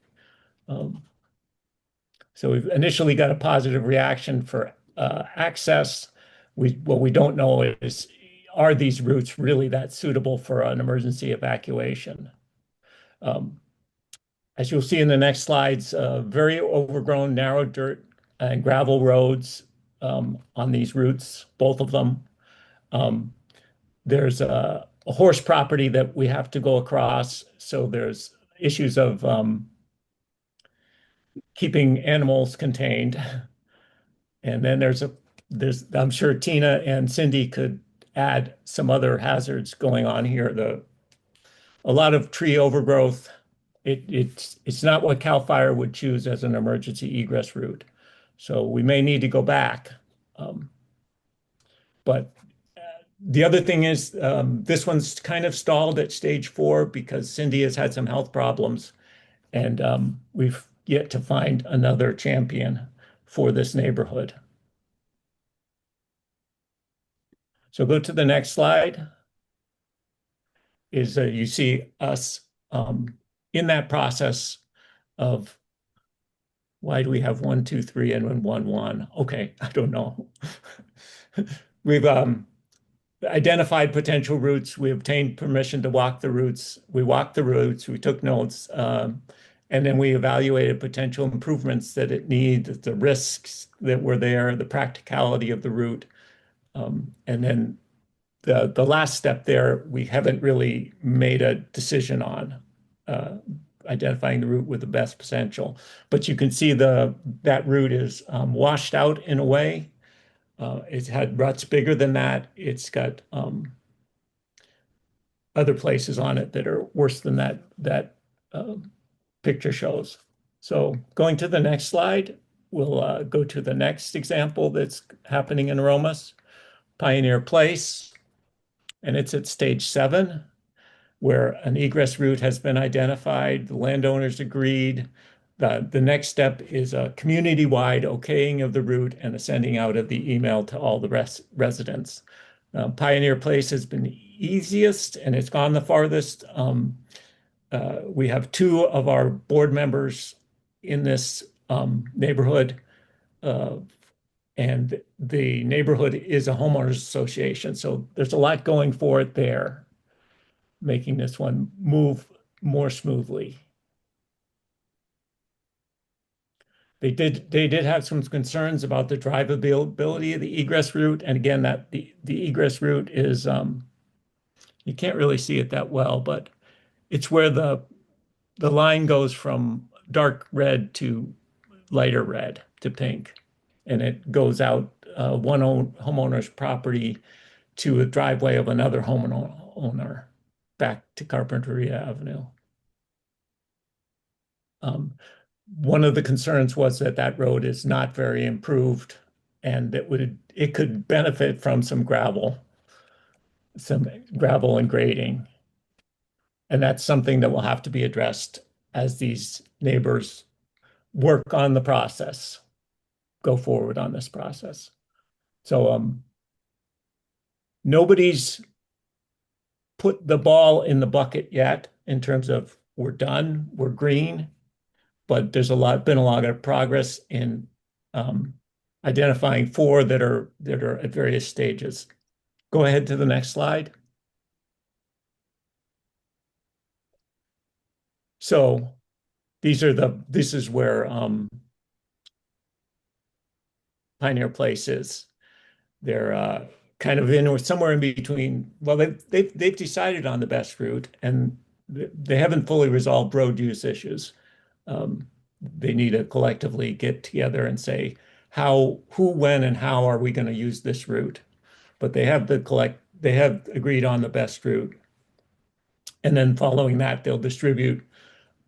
So we've initially got a positive reaction for access. What we don't know is, are these routes really that suitable for an emergency evacuation? As you'll see in the next slides, very overgrown, narrow dirt and gravel roads on these routes, both of them. There's a horse property that we have to go across, so there's issues of keeping animals contained. And then I'm sure Tina and Cindy could add some other hazards going on here. A lot of tree overgrowth. It's not what CAL FIRE would choose as an emergency egress route. So we may need to go back. But the other thing is, this one's kind of stalled at stage 4 because Cindy has had some health problems, and we've yet to find another champion for this neighborhood. So go to the next slide. You see us in that process of why do we have 1, 2, 3, and then 1, 1? Okay, I don't know. We've identified potential routes. We obtained permission to walk the routes. We walked the routes. We took notes. And then we evaluated potential improvements that it needs, the risks that were there, the practicality of the route. And then the last step there, we haven't really made a decision on identifying the route with the best potential. But you can see that route is washed out in a way. It's had ruts bigger than that. It's got other places on it that are worse than that picture shows. So going to the next slide, we'll go to the next example that's happening in Aromas, Pioneer Place, and it's at stage 7, where an egress route has been identified. The landowners agreed. The next step is a community-wide okaying of the route and a sending out of the email to all the residents. Pioneer Place has been easiest and it's gone the farthest. We have 2 of our board members in this neighborhood, and the neighborhood is a homeowners association. So there's a lot going for it there, making this one move more smoothly. They did have some concerns about the drivability of the egress route. And again, that the egress route is, you can't really see it that well, but it's where the line goes from dark red to lighter red to pink. And it goes out one homeowner's property to a driveway of another homeowner back to Carpinteria Avenue. One of the concerns was that road is not very improved and it could benefit from some gravel and grading. And that's something that will have to be addressed as these neighbors work on the process, go forward on this process. So nobody's put the ball in the bucket yet in terms of we're done, we're green. But there's been a lot of progress in identifying 4 that are at various stages. Go ahead to the next slide. So this is where Pioneer Place is. They're kind of somewhere in between. Well, they've decided on the best route, and they haven't fully resolved road use issues. They need to collectively get together and say who, when, and how are we going to use this route. But they have agreed on the best route. And then following that, they'll distribute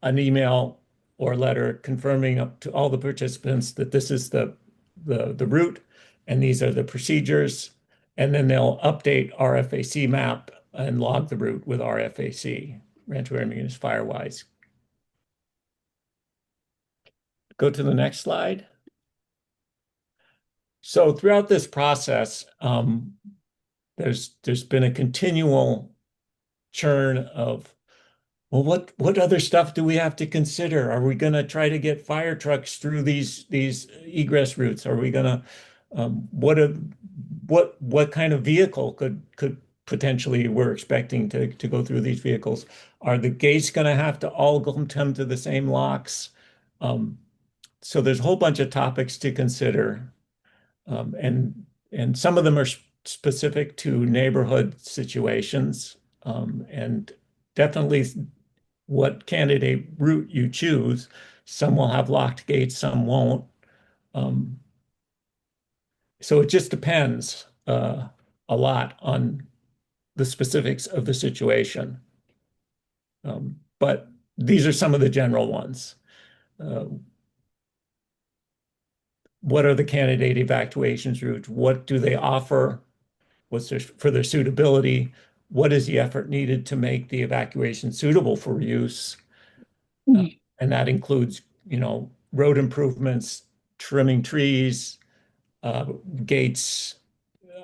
an email or letter confirming up to all the participants that this is the route and these are the procedures. And then they'll update RFAC map and log the route with RFAC, Rancho Firewise. Go to the next slide. So throughout this process, there's been a continual churn of, well, what other stuff do we have to consider? Are we going to try to get fire trucks through these egress routes? Are we going to what kind of vehicle could potentially we're expecting to go through these vehicles? Are the gates going to have to all come to the same locks? So there's a whole bunch of topics to consider, and some of them are specific to neighborhood situations, and definitely what candidate route you choose. Some will have locked gates, some won't. So it just depends a lot on the specifics of the situation. But these are some of the general ones. What are the candidate evacuations routes? What do they offer? What's for their suitability? What is the effort needed to make the evacuation suitable for use? And that includes, road improvements, trimming trees, gates,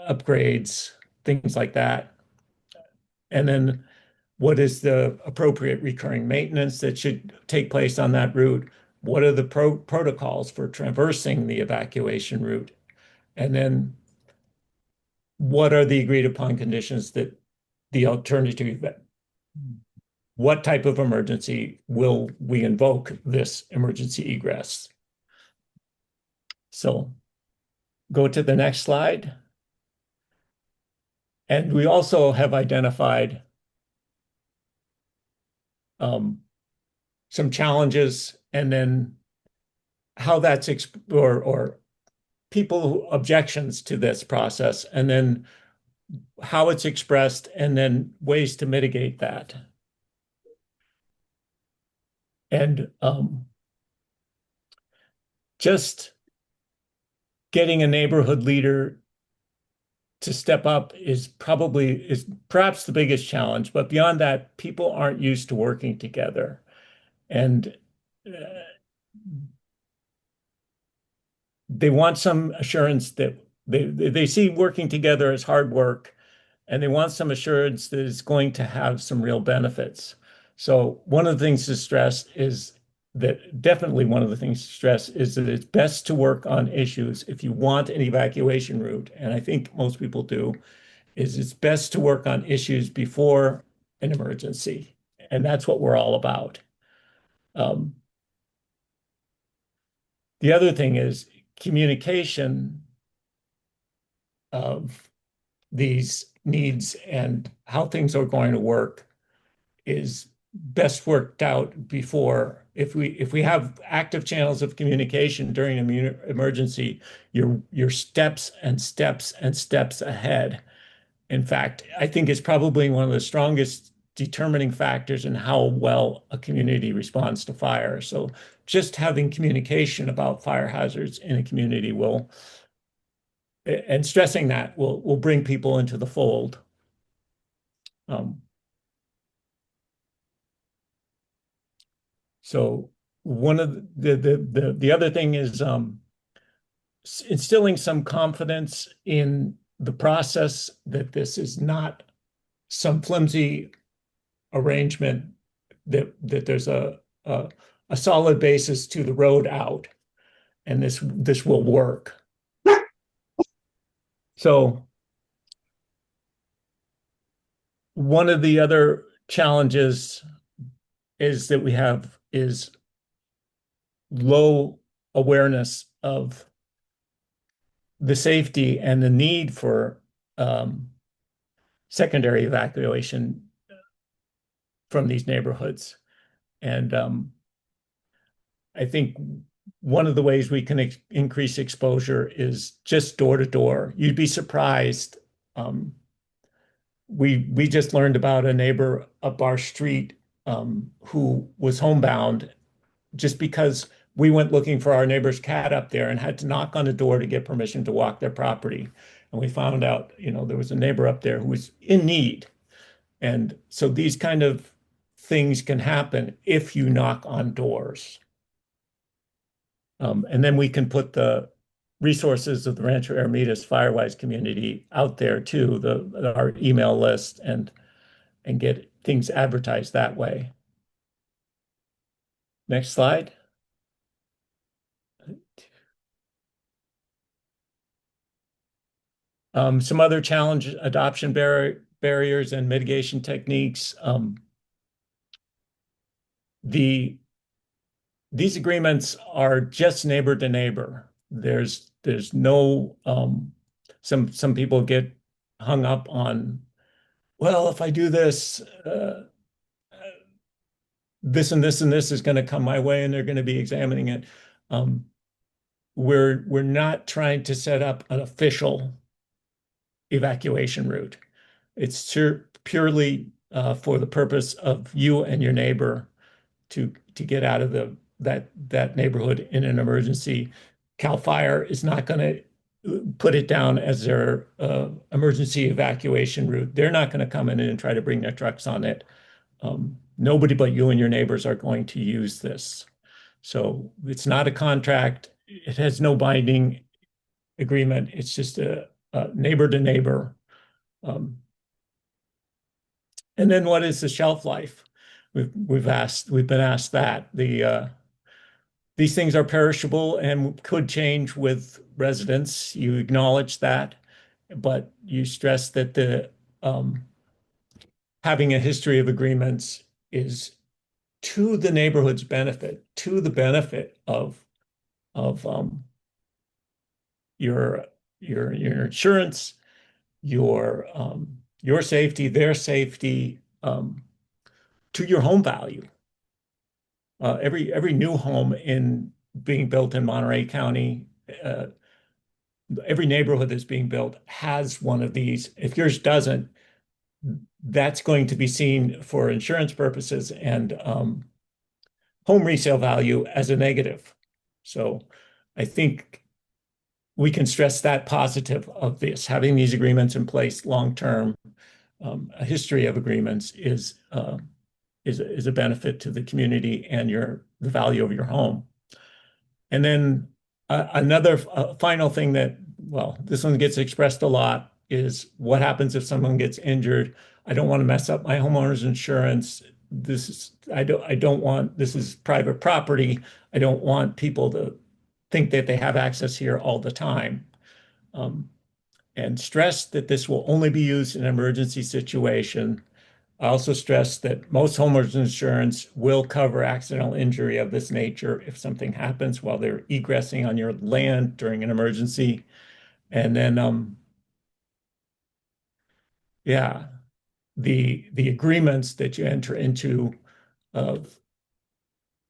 upgrades, things like that. And then what is the appropriate recurring maintenance that should take place on that route? What are the protocols for traversing the evacuation route? And then what are the agreed upon conditions that the alternative, what type of emergency will we invoke this emergency egress? So go to the next slide. And we also have identified some challenges, and then how that's or people objections to this process, and then how it's expressed, and then ways to mitigate that. And just getting a neighborhood leader to step up is perhaps the biggest challenge. But beyond that, people aren't used to working together. And they want some assurance that they see working together as hard work, and they want some assurance that it's going to have some real benefits. So one of the things to stress is that definitely one of the things to stress is that it's best to work on issues if you want an evacuation route, and I think most people do, is it's best to work on issues before an emergency. And that's what we're all about. The other thing is communication of these needs and how things are going to work is best worked out before. If we have active channels of communication during an emergency, you're steps and steps and steps ahead. In fact, I think it's probably one of the strongest determining factors in how well a community responds to fire. So just having communication about fire hazards in a community and stressing that will bring people into the fold. So one of the other thing is instilling some confidence in the process, that this is not some flimsy arrangement, that there's a solid basis to the road out, and this will work. So one of the other challenges is that we have is low awareness of the safety and the need for secondary evacuation from these neighborhoods. And I think one of the ways we can increase exposure is just door to door. You'd be surprised. We just learned about a neighbor up our street who was homebound just because we went looking for our neighbor's cat up there and had to knock on the door to get permission to walk their property. And we found out, there was a neighbor up there who was in need. And so these kind of things can happen if you knock on doors. And then we can put the resources of the Rancho Aromitas Firewise community out there too, our email list, and get things advertised that way. Next slide. Some other challenge adoption barriers and mitigation techniques. These agreements are just neighbor to neighbor. There's no some people get hung up on, well, if I do this, this and this and this is going to come my way, and they're going to be examining it. We're not trying to set up an official evacuation route. It's purely for the purpose of you and your neighbor to get out of that neighborhood in an emergency. CAL FIRE is not going to put it down as their emergency evacuation route. They're not going to come in and try to bring their trucks on it. Nobody but you and your neighbors are going to use this. So it's not a contract. It has no binding agreement. It's just a neighbor to neighbor And then what is the shelf life? We've been asked that. These things are perishable and could change with residents. You acknowledge that, but you stress that the having a history of agreements is to the neighborhood's benefit, to the benefit of your insurance, your safety, their safety, to your home value. Every new home being built in Monterey County, every neighborhood that's being built has one of these. If yours doesn't, that's going to be seen for insurance purposes and home resale value as a negative. So I think we can stress that positive of this, having these agreements in place long-term. A history of agreements is a benefit to the community and the value of your home. And then another final thing that, well, this one gets expressed a lot is what happens if someone gets injured? I don't want to mess up my homeowner's insurance. This is private property. I don't want people to think that they have access here all the time. And stress that this will only be used in an emergency situation. I also stress that most homeowners insurance will cover accidental injury of this nature if something happens while they're egressing on your land during an emergency. And then, yeah, the agreements that you enter into of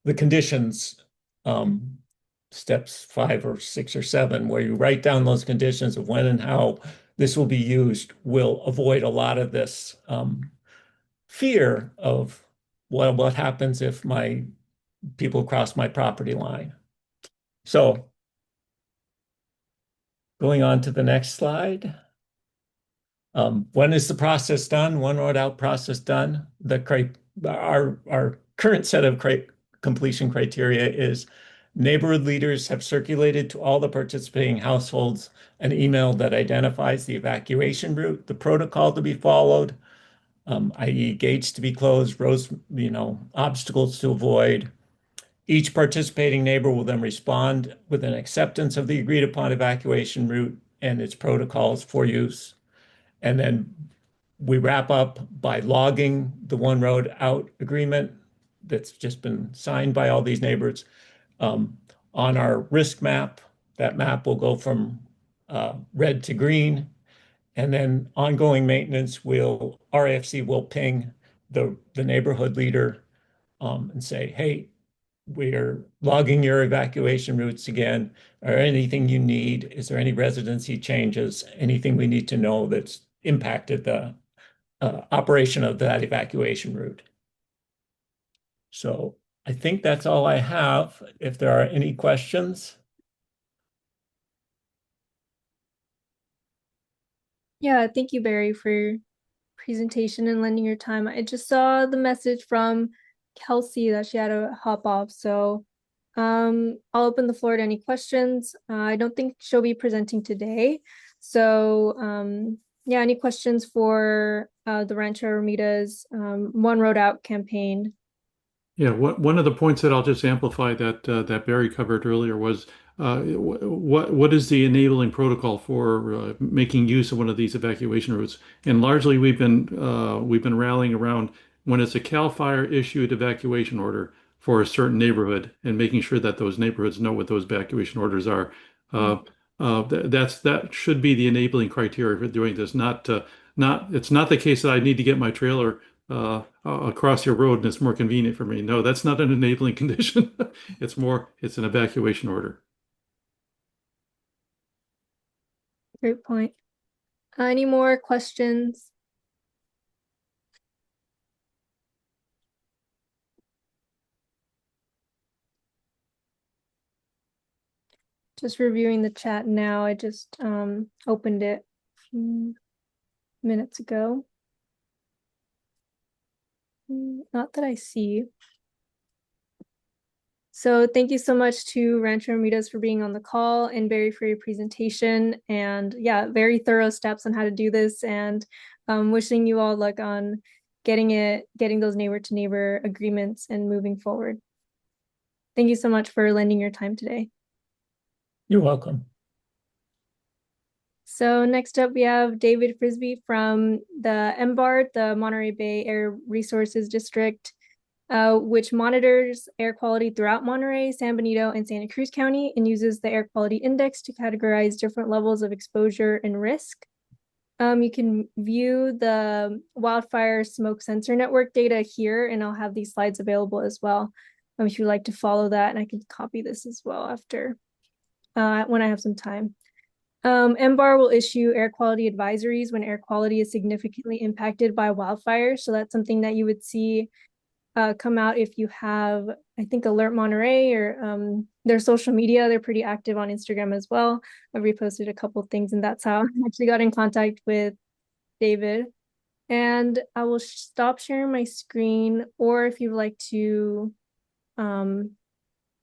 the conditions, steps 5 or 6 or 7, where you write down those conditions of when and how this will be used, will avoid a lot of this fear of what happens if my people cross my property line. So going on to the next slide. When is the process done? One road out process done? Our current set of completion criteria is neighborhood leaders have circulated to all the participating households an email that identifies the evacuation route, the protocol to be followed, i.e. gates to be closed, roads, obstacles to avoid. Each participating neighbor will then respond with an acceptance of the agreed upon evacuation route and its protocols for use. And then we wrap up by logging the one road out agreement that's just been signed by all these neighbors on our risk map. That map will go from red to green. And then ongoing maintenance RAFC will ping the neighborhood leader and say, hey, we're logging your evacuation routes again. Or anything you need? Is there any residency changes? Anything we need to know that's impacted the operation of that evacuation route? So I think that's all I have. If there are any questions. Yeah, thank you, Barry, for your presentation and lending your time. I just saw the message from Kelsey that she had to hop off. So I'll open the floor to any questions. I don't think she'll be presenting today. So yeah, any questions for the Rancho Aromitas One Road Out campaign? Yeah, one of the points that I'll just amplify that Barry covered earlier was what is the enabling protocol for making use of one of these evacuation routes? And largely we've been rallying around when it's a CAL FIRE issued evacuation order for a certain neighborhood and making sure that those neighborhoods know what those evacuation orders are. That should be the enabling criteria for doing this. It's not the case that I need to get my trailer across your road and it's more convenient for me. No, that's not an enabling condition. It's an evacuation order. Great point. Any more questions? Just reviewing the chat now. I just opened it a few minutes ago. Not that I see. So thank you so much to Rancho Aromitas for being on the call and Barry for your presentation. And yeah, very thorough steps on how to do this, and wishing you all luck on getting those neighbor to neighbor agreements and moving forward. Thank you so much for lending your time today. You're welcome. So next up, we have David Frisbey from the MBARD, the Monterey Bay Air Resources District, which monitors air quality throughout Monterey, San Benito, and Santa Cruz County, and uses the air quality index to categorize different levels of exposure and risk. You can view the wildfire smoke sensor network data here, and I'll have these slides available as well if you'd like to follow that, and I can copy this as well after when I have some time. MBAR will issue air quality advisories when air quality is significantly impacted by wildfires. So that's something that you would see come out if you have, I think, Alert Monterey or their social media. They're pretty active on Instagram as well. I've reposted a couple of things, and that's how I actually got in contact with David. And I will stop sharing my screen, or if you'd like to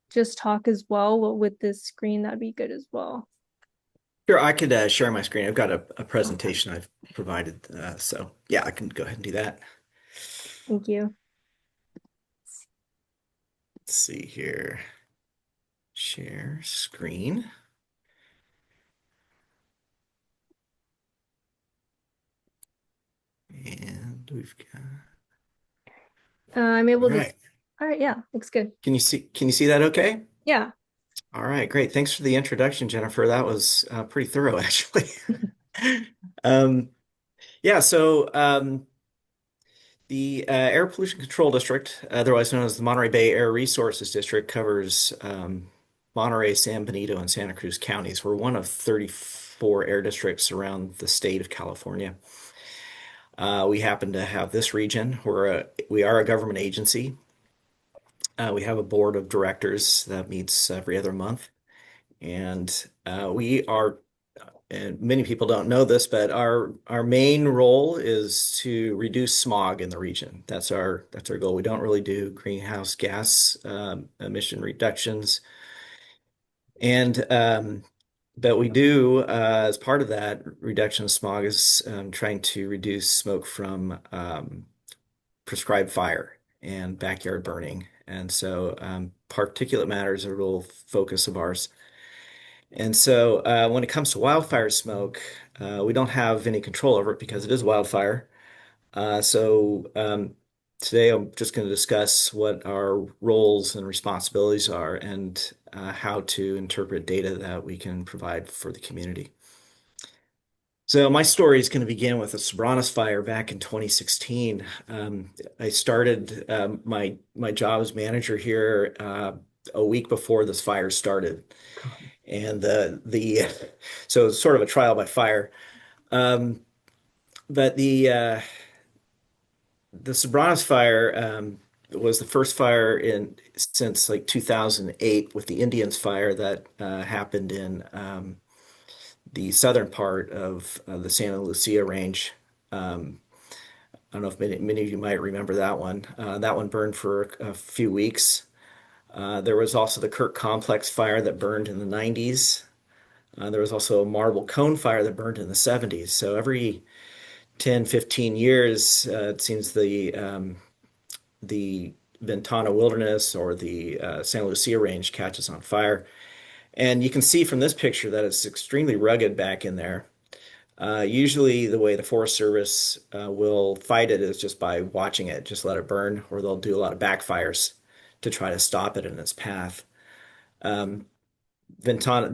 just talk as well with this screen, that'd be good as well. Sure, I could share my screen. I've got a presentation I've provided, so yeah, I can go ahead and do that. Thank you. Let's see here. Share screen. And we've got. I'm able to. Right. All right, yeah, looks good. Can you see that okay? Yeah. All right, great. Thanks for the introduction, Jennifer. That was pretty thorough, actually. Yeah, so the Air Pollution Control District, otherwise known as the Monterey Bay Air Resources District, covers Monterey, San Benito, and Santa Cruz counties. We're one of 34 air districts around the state of California. We happen to have this region. We are a government agency. We have a board of directors that meets every other month. And we are, and many people don't know this, but our main role is to reduce smog in the region. That's our goal. We don't really do greenhouse gas emission reductions. And but we do, as part of that reduction of smog, is trying to reduce smoke from prescribed fire and backyard burning. And so particulate matter is a real focus of ours. And so when it comes to wildfire smoke, we don't have any control over it because it is wildfire. So today I'm just going to discuss what our roles and responsibilities are and how to interpret data that we can provide for the community. So my story is going to begin with the Sobranos fire back in 2016. I started my job as manager here a week before this fire started, and so it's sort of a trial by fire. But the Sobranos fire was the first fire since like 2008 with the Indians fire that happened in the southern part of the Santa Lucia Range. I don't know if many of you might remember that one. That one burned for a few weeks. There was also the Kirk Complex fire that burned in the 90s. There was also a Marble Cone fire that burned in the 70s. So every 10, 15 years, it seems the Ventana Wilderness or the Santa Lucia Range catches on fire. And you can see from this picture that it's extremely rugged back in there. Usually the way the Forest Service will fight it is just by watching it, just let it burn, or they'll do a lot of backfires to try to stop it in its path. The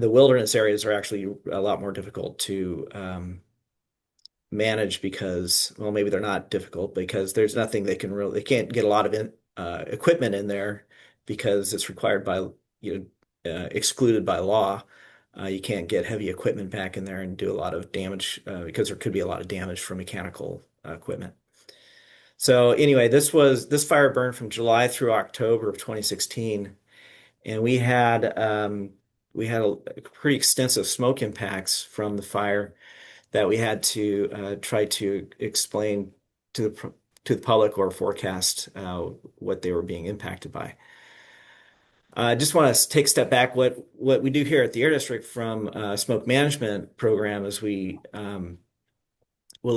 wilderness areas are actually a lot more difficult to manage because, well, maybe they're not difficult because there's nothing they can't get a lot of equipment in there because it's required by, excluded by law. You can't get heavy equipment back in there and do a lot of damage because there could be a lot of damage from mechanical equipment. So anyway, this fire burned from July through October of 2016, and we had pretty extensive smoke impacts from the fire that we had to try to explain to the public or forecast what they were being impacted by. I just want to take a step back. What we do here at the Air District from smoke management program is we'll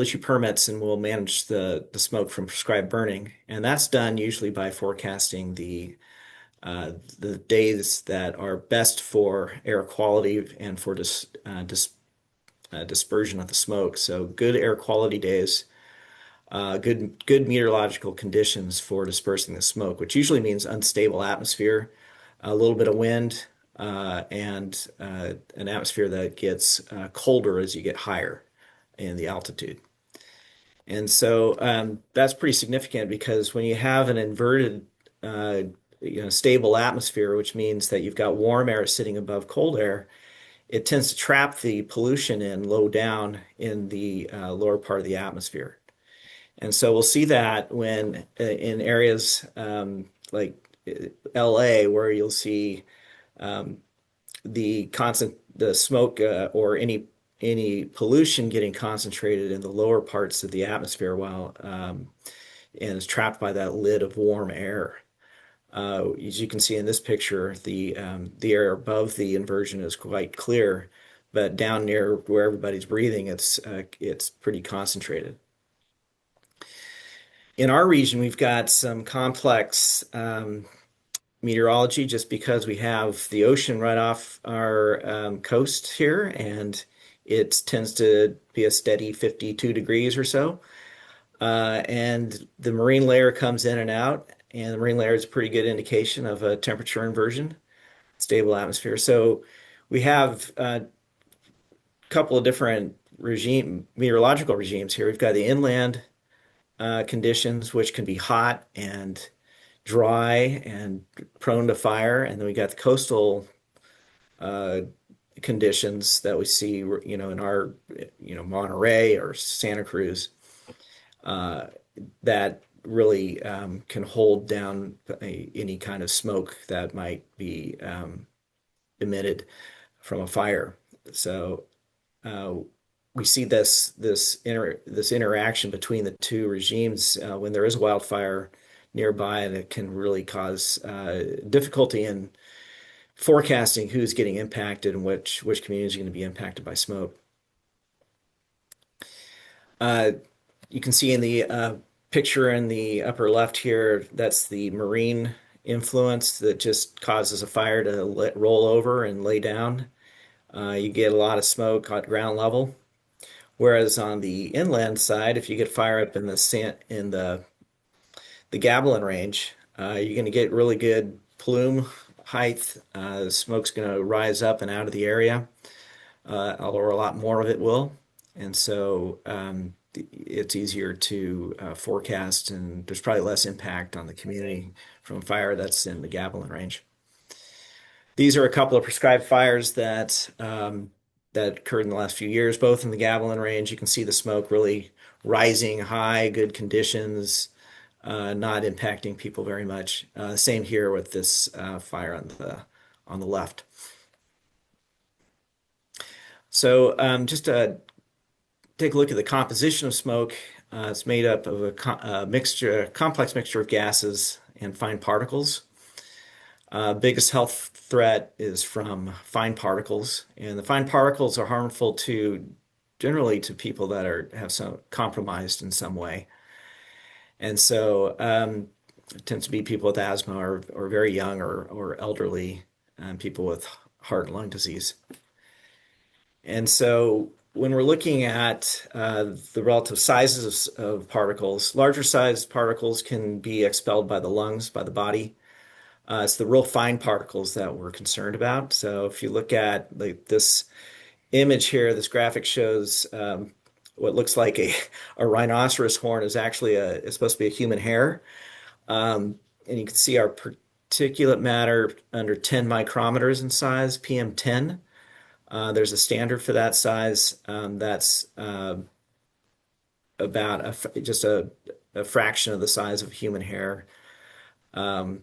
issue permits and we'll manage the smoke from prescribed burning, and that's done usually by forecasting the days that are best for air quality and for dispersion of the smoke. So good air quality days, good meteorological conditions for dispersing the smoke, which usually means unstable atmosphere, a little bit of wind, and an atmosphere that gets colder as you get higher in the altitude. And so that's pretty significant because when you have an inverted, stable atmosphere, which means that you've got warm air sitting above cold air, it tends to trap the pollution in low down in the lower part of the atmosphere. And so we'll see that when in areas like LA, where you'll see the smoke or any pollution getting concentrated in the lower parts of the atmosphere while and is trapped by that lid of warm air. As you can see in this picture, the air above the inversion is quite clear, but down near where everybody's breathing, it's pretty concentrated. In our region, we've got some complex meteorology just because we have the ocean right off our coast here, and it tends to be a steady 52 degrees or so. And the marine layer comes in and out, and the marine layer is a pretty good indication of a temperature inversion, stable atmosphere. So we have a couple of different meteorological regimes here. We've got the inland conditions, which can be hot and dry and prone to fire, and then we got the coastal conditions that we see, in our, Monterey or Santa Cruz, that really can hold down any kind of smoke that might be emitted from a fire. So we see this interaction between the two regimes when there is a wildfire nearby, and it can really cause difficulty in forecasting who's getting impacted and which communities are going to be impacted by smoke. You can see in the picture in the upper left here, that's the marine influence that just causes a fire to roll over and lay down. You get a lot of smoke at ground level. Whereas on the inland side, if you get fire up in the Gavilan Range, you're going to get really good plume height. The smoke's going to rise up and out of the area, or a lot more of it will. And so it's easier to forecast, and there's probably less impact on the community from fire that's in the Gavilan Range. These are a couple of prescribed fires that occurred in the last few years, both in the Gavilan Range. You can see the smoke really rising high, good conditions, not impacting people very much. Same here with this fire on the left. So just to take a look at the composition of smoke, it's made up of a complex mixture of gases and fine particles. Biggest health threat is from fine particles, and the fine particles are harmful generally to people that have some compromised in some way. And so it tends to be people with asthma or very young or elderly, people with heart and lung disease. And so when we're looking at the relative sizes of particles, larger sized particles can be expelled by the lungs, by the body. It's the real fine particles that we're concerned about. So if you look at this image here, this graphic shows what looks like a rhinoceros horn is actually it's supposed to be a human hair. And you can see our particulate matter under 10 micrometers in size, PM10. There's a standard for that size. That's about just a fraction of the size of human hair. And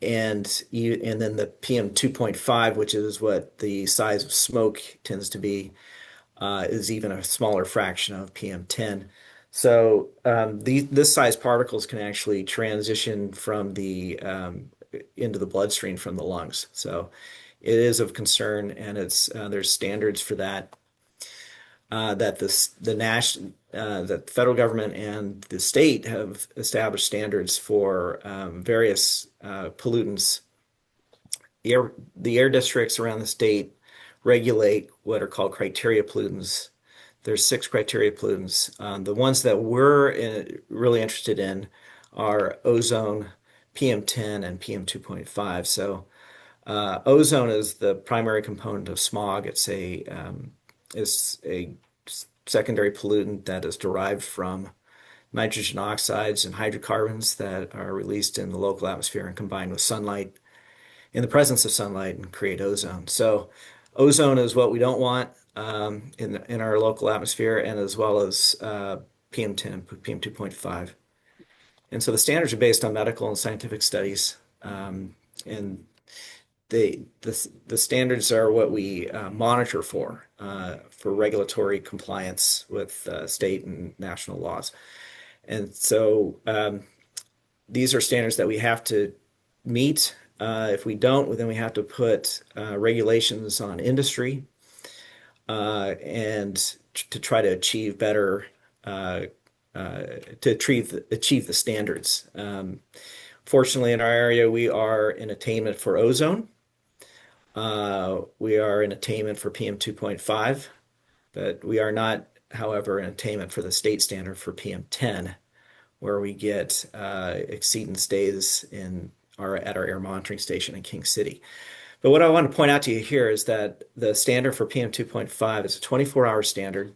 then the PM 2.5, which is what the size of smoke tends to be, is even a smaller fraction of PM 10. So this size particles can actually transition from the into the bloodstream from the lungs. So it is of concern, and there's standards for that. That the federal government and the state have established standards for various pollutants. The air districts around the state regulate what are called criteria pollutants. There's 6 criteria pollutants. The ones that we're really interested in are ozone, PM10, and PM2.5. So ozone is the primary component of smog. It's a secondary pollutant that is derived from nitrogen oxides and hydrocarbons that are released in the local atmosphere and combined with sunlight in the presence of sunlight and create ozone. So ozone is what we don't want in our local atmosphere, and as well as PM10, PM2.5. And so the standards are based on medical and scientific studies, and the standards are what we monitor for regulatory compliance with state and national laws. And so these are standards that we have to meet. If we don't, then we have to put regulations on industry and to try to achieve better, achieve the standards. Fortunately, in our area, we are in attainment for ozone. We are in attainment for PM2.5, but we are not, however, in attainment for the state standard for PM10, where we get exceedance stays at our air monitoring station in King City. But what I want to point out to you here is that the standard for PM2.5 is a 24-hour standard,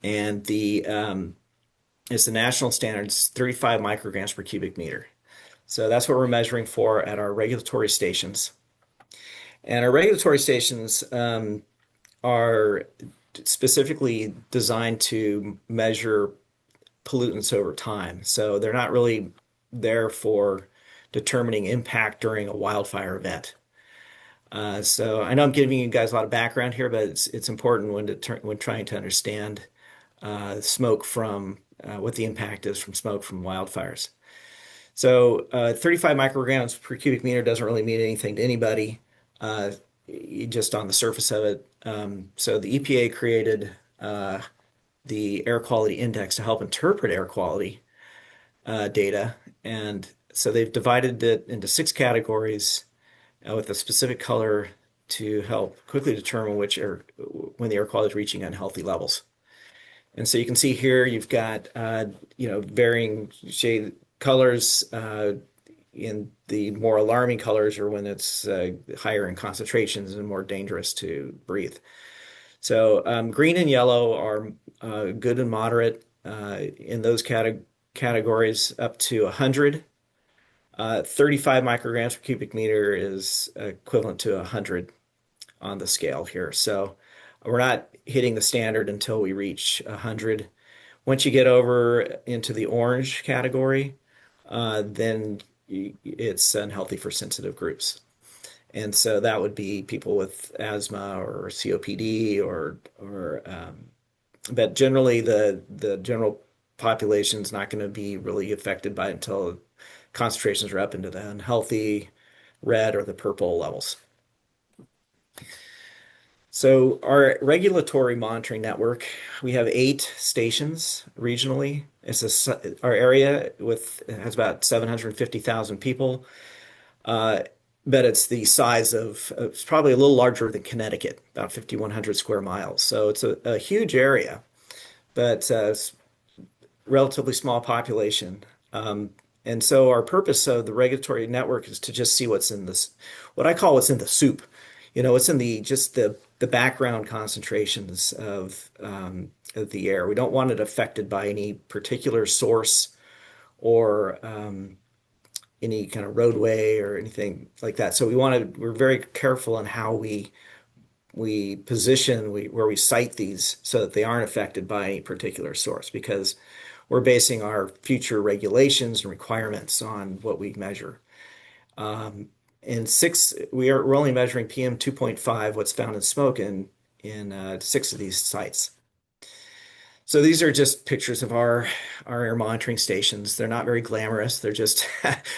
and it's the national standard. It's 35 micrograms per cubic meter. So that's what we're measuring for at our regulatory stations. And our regulatory stations are specifically designed to measure pollutants over time. So they're not really there for determining impact during a wildfire event. So I know I'm giving you guys a lot of background here, but it's important when trying to understand smoke from what the impact is from smoke from wildfires. So 35 micrograms per cubic meter doesn't really mean anything to anybody, just on the surface of it. So the EPA created the Air Quality Index to help interpret air quality data. And so they've divided it into 6 categories with a specific color to help quickly determine when the air quality is reaching unhealthy levels. And so you can see here you've got varying shade colors. In the more alarming colors are when it's higher in concentrations and more dangerous to breathe. So green and yellow are good and moderate in those categories up to 100. 35 micrograms per cubic meter is equivalent to 100 on the scale here. So we're not hitting the standard until we reach 100. Once you get over into the orange category, then it's unhealthy for sensitive groups. And so that would be people with asthma or COPD but generally the general population is not going to be really affected by it until concentrations are up into the unhealthy red or the purple levels. So our regulatory monitoring network, we have 8 stations regionally. Our area has about 750,000 people, but it's the size it's probably a little larger than Connecticut, about 5,100 square miles. So it's a huge area, but it's relatively small population. And so our purpose of the regulatory network is to just see what's in what I call what's in the soup. What's in the background concentrations of the air. We don't want it affected by any particular source or any kind of roadway or anything like that. So we're very careful on how we position, where we site these so that they aren't affected by any particular source, because we're basing our future regulations and requirements on what we measure. We're only measuring PM2.5, what's found in smoke, in 6 of these sites. So these are just pictures of our air monitoring stations. They're not very glamorous. They're just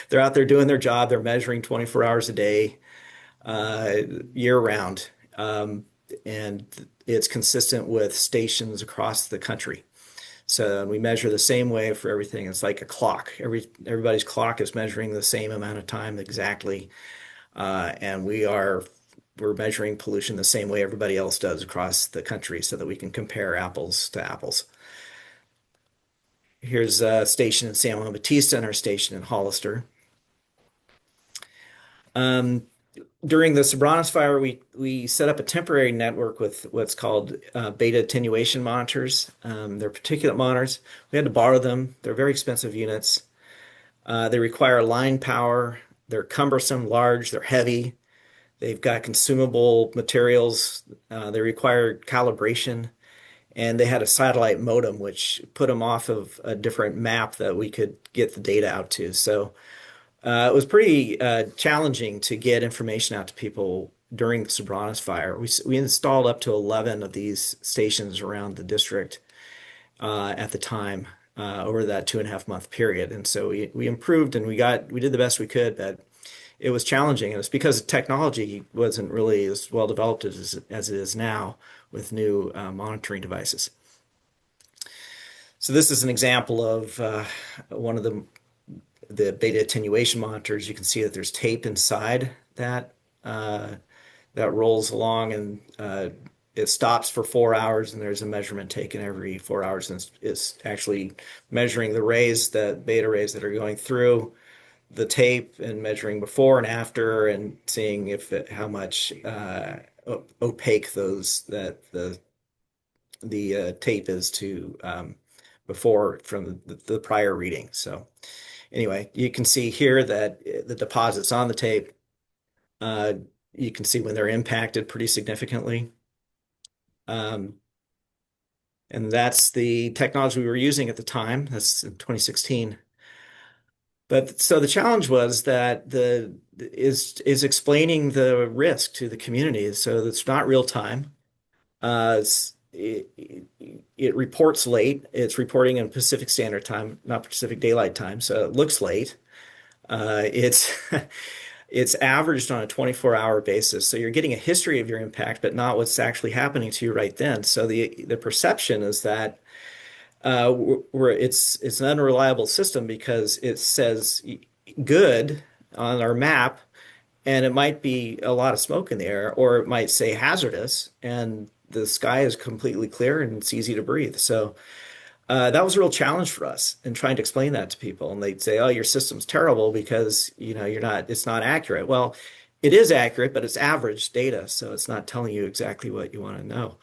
they're out there doing their job. They're measuring 24 hours a day, uh, year round, and it's consistent with stations across the country. So we measure the same way for everything. It's like a clock. Everybody's clock is measuring the same amount of time exactly, and we're measuring pollution the same way everybody else does across the country, so that we can compare apples to apples. Here's a station in San Juan Bautista and our station in Hollister. During the Sobranos fire, we set up a temporary network with what's called beta attenuation monitors. They're particulate monitors. We had to borrow them. They're very expensive units. They require line power. They're cumbersome, large, they're heavy. They've got consumable materials. They require calibration. And they had a satellite modem, which put them off of a different map that we could get the data out to. So it was pretty challenging to get information out to people during the Sobranos fire. We installed up to 11 of these stations around the district at the time over that 2.5 month period. And so we improved and we did the best we could, but it was challenging. And it's because technology wasn't really as well developed as it is now with new monitoring devices. So this is an example of one of the beta attenuation monitors. You can see that there's tape inside that that rolls along, and it stops for 4 hours, and there's a measurement taken every 4 hours, and it's actually measuring the rays, the beta rays that are going through the tape, and measuring before and after, and seeing how much opaque the tape is to before from the prior reading. So anyway, you can see here that the deposits on the tape, you can see when they're impacted pretty significantly. And that's the technology we were using at the time. That's in 2016. But so the challenge was that is explaining the risk to the community. So it's not real time. It reports late. It's reporting in Pacific Standard Time, not Pacific Daylight Time, so it looks late. It's it's averaged on a 24-hour basis, so you're getting a history of your impact, but not what's actually happening to you right then. So the perception is that it's an unreliable system because it says good on our map, and it might be a lot of smoke in the air, or it might say hazardous, and the sky is completely clear and it's easy to breathe. So that was a real challenge for us in trying to explain that to people. And they'd say, "Oh, your system's terrible because it's not accurate." Well, it is accurate, but it's average data, so it's not telling you exactly what you want to know.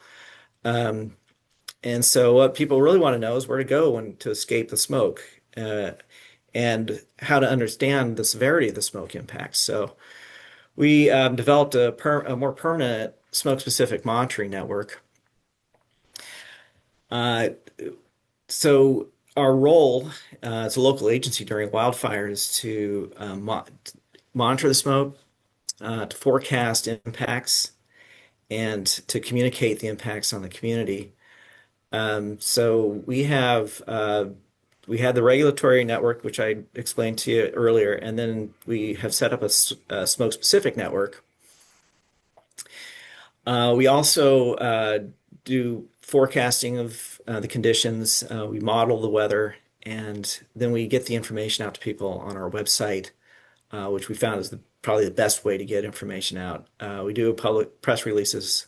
And so what people really want to know is where to go to escape the smoke, and how to understand the severity of the smoke impacts. So we developed a more permanent smoke-specific monitoring network. So our role as a local agency during wildfire is to monitor the smoke, to forecast impacts, and to communicate the impacts on the community. So we had the regulatory network, which I explained to you earlier, and then we have set up a smoke-specific network. We also do forecasting of the conditions. We model the weather, and then we get the information out to people on our website, which we found is probably the best way to get information out. We do public press releases,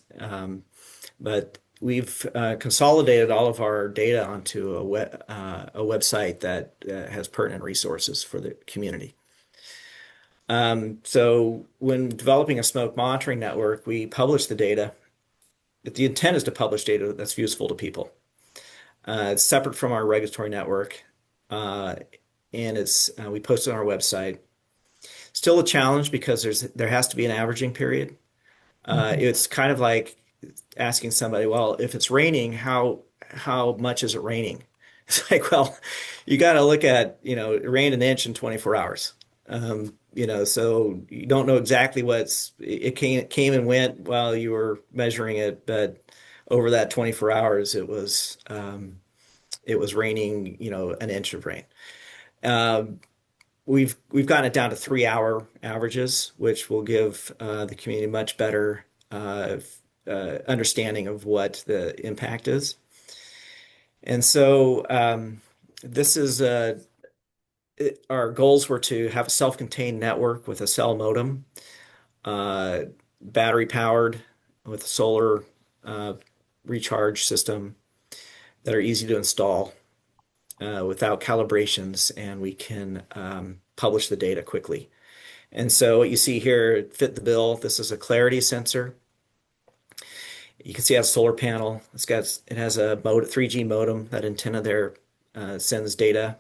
but we've consolidated all of our data onto a website that has pertinent resources for the community. So when developing a smoke monitoring network, we publish the data. The intent is to publish data that's useful to people. It's separate from our regulatory network, and we post it on our website. Still a challenge because there has to be an averaging period. It's kind of like asking somebody, well, if it's raining, how much is it raining? It's like, well, you got to look at, it rained an inch in 24 hours. So you don't know exactly it came and went while you were measuring it, but over that 24 hours, it was it was raining, an inch of rain. Um, we've gotten it down to 3 hour averages, which will give the community much better understanding of what the impact is. And so this is our goals were to have a self-contained network with a cell modem, battery powered with a solar recharge system that are easy to install without calibrations, and we can publish the data quickly. And so what you see here fit the bill. This is a clarity sensor. You can see it has a solar panel. It has a 3G modem. That antenna there sends data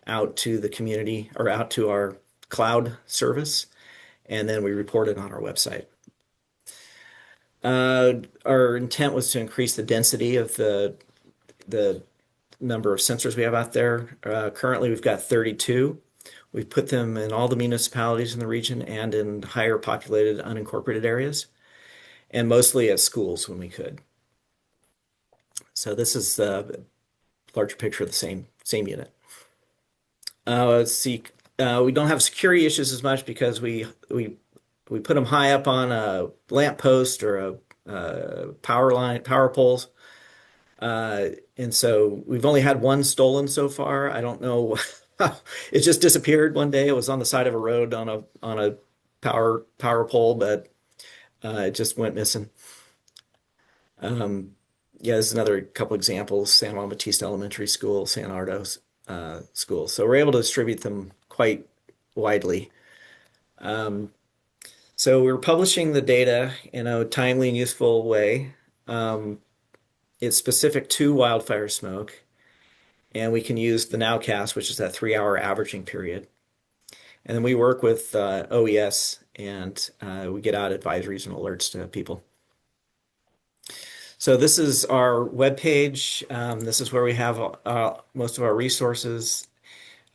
out to the community or out to our cloud service, and then we report it on our website. Our intent was to increase the density of the number of sensors we have out there. Currently, we've got 32. We've put them in all the municipalities in the region and in higher populated unincorporated areas, and mostly at schools when we could. So this is a larger picture of the same unit. Let's see. We don't have security issues as much because we put them high up on a lamp post or a power poles. And so we've only had one stolen so far. I don't know. It just disappeared one day. It was on the side of a road on a power pole, but it just went missing. Yeah, this is another couple examples: San Juan Bautista Elementary School, San Ardo's School. So we're able to distribute them quite widely. So we're publishing the data in a timely and useful way. It's specific to wildfire smoke, and we can use the nowcast, which is that 3 hour averaging period. And then we work with OES, and we get out advisories and alerts to people. So this is our webpage. This is where we have most of our resources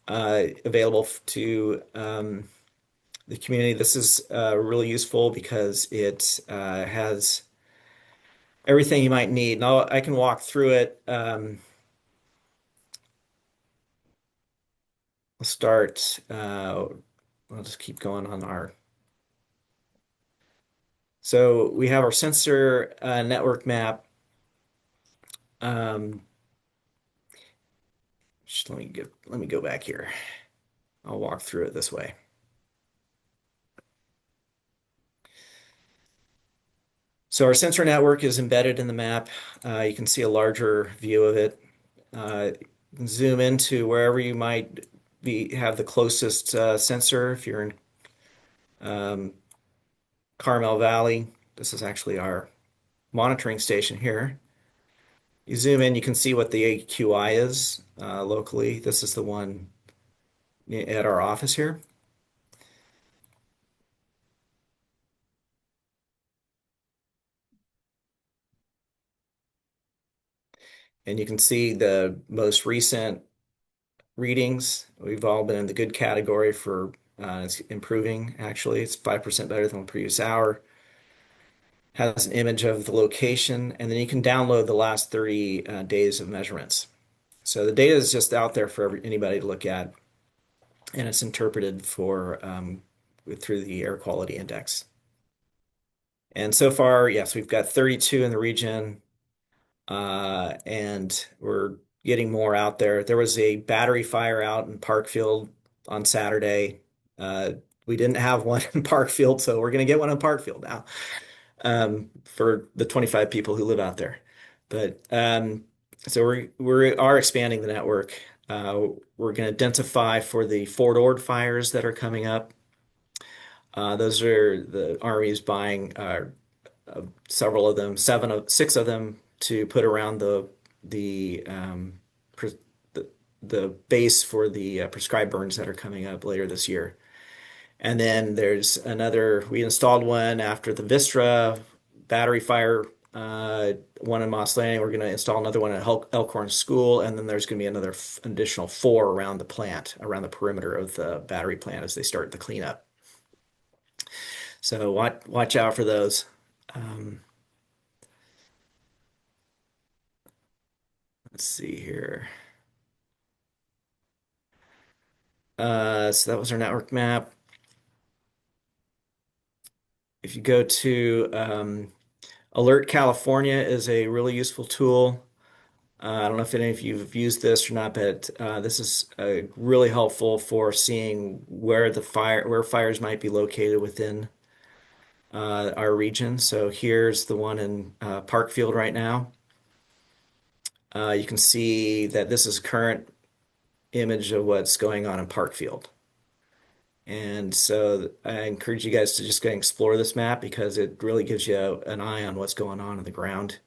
available to the community. This is really useful because it has everything you might need. Now I can walk through it. We'll start. I'll just keep going on our. So we have our sensor network map. Just let me go back here. I'll walk through it this way. So our sensor network is embedded in the map. You can see a larger view of it. You can zoom into wherever you might have the closest sensor. If you're in Carmel Valley, this is actually our monitoring station here. You zoom in, you can see what the AQI is locally. This is the one at our office here. And you can see the most recent readings. We've all been in the good category for it's improving, actually. It's 5% better than the previous hour. Has an image of the location, and then you can download the last 30 days of measurements. So the data is just out there for anybody to look at, and it's interpreted through the air quality index. And so far, yes, we've got 32 in the region, and we're getting more out there. There was a battery fire out in Parkfield on Saturday. We didn't have one in Parkfield, so we're going to get one in Parkfield now for the 25 people who live out there. But so we are expanding the network. We're going to densify for the Fort Ord fires that are coming up. Those are the Army's buying several of them, 6 of them to put around the base for the prescribed burns that are coming up later this year. And then there's another, we installed one after the Vistra battery fire, one in Moss Landing. We're going to install another one at Elkhorn School, and then there's going to be another additional 4 around the plant, around the perimeter of the battery plant as they start the cleanup. So watch out for those. Let's see here. So that was our network map. If you go to Alert California is a really useful tool. I don't know if any of you have used this or not, but this is really helpful for seeing where fires might be located within our region. So here's the one in Parkfield right now. You can see that this is a current image of what's going on in Parkfield. And so I encourage you guys to just go and explore this map because it really gives you an eye on what's going on the ground,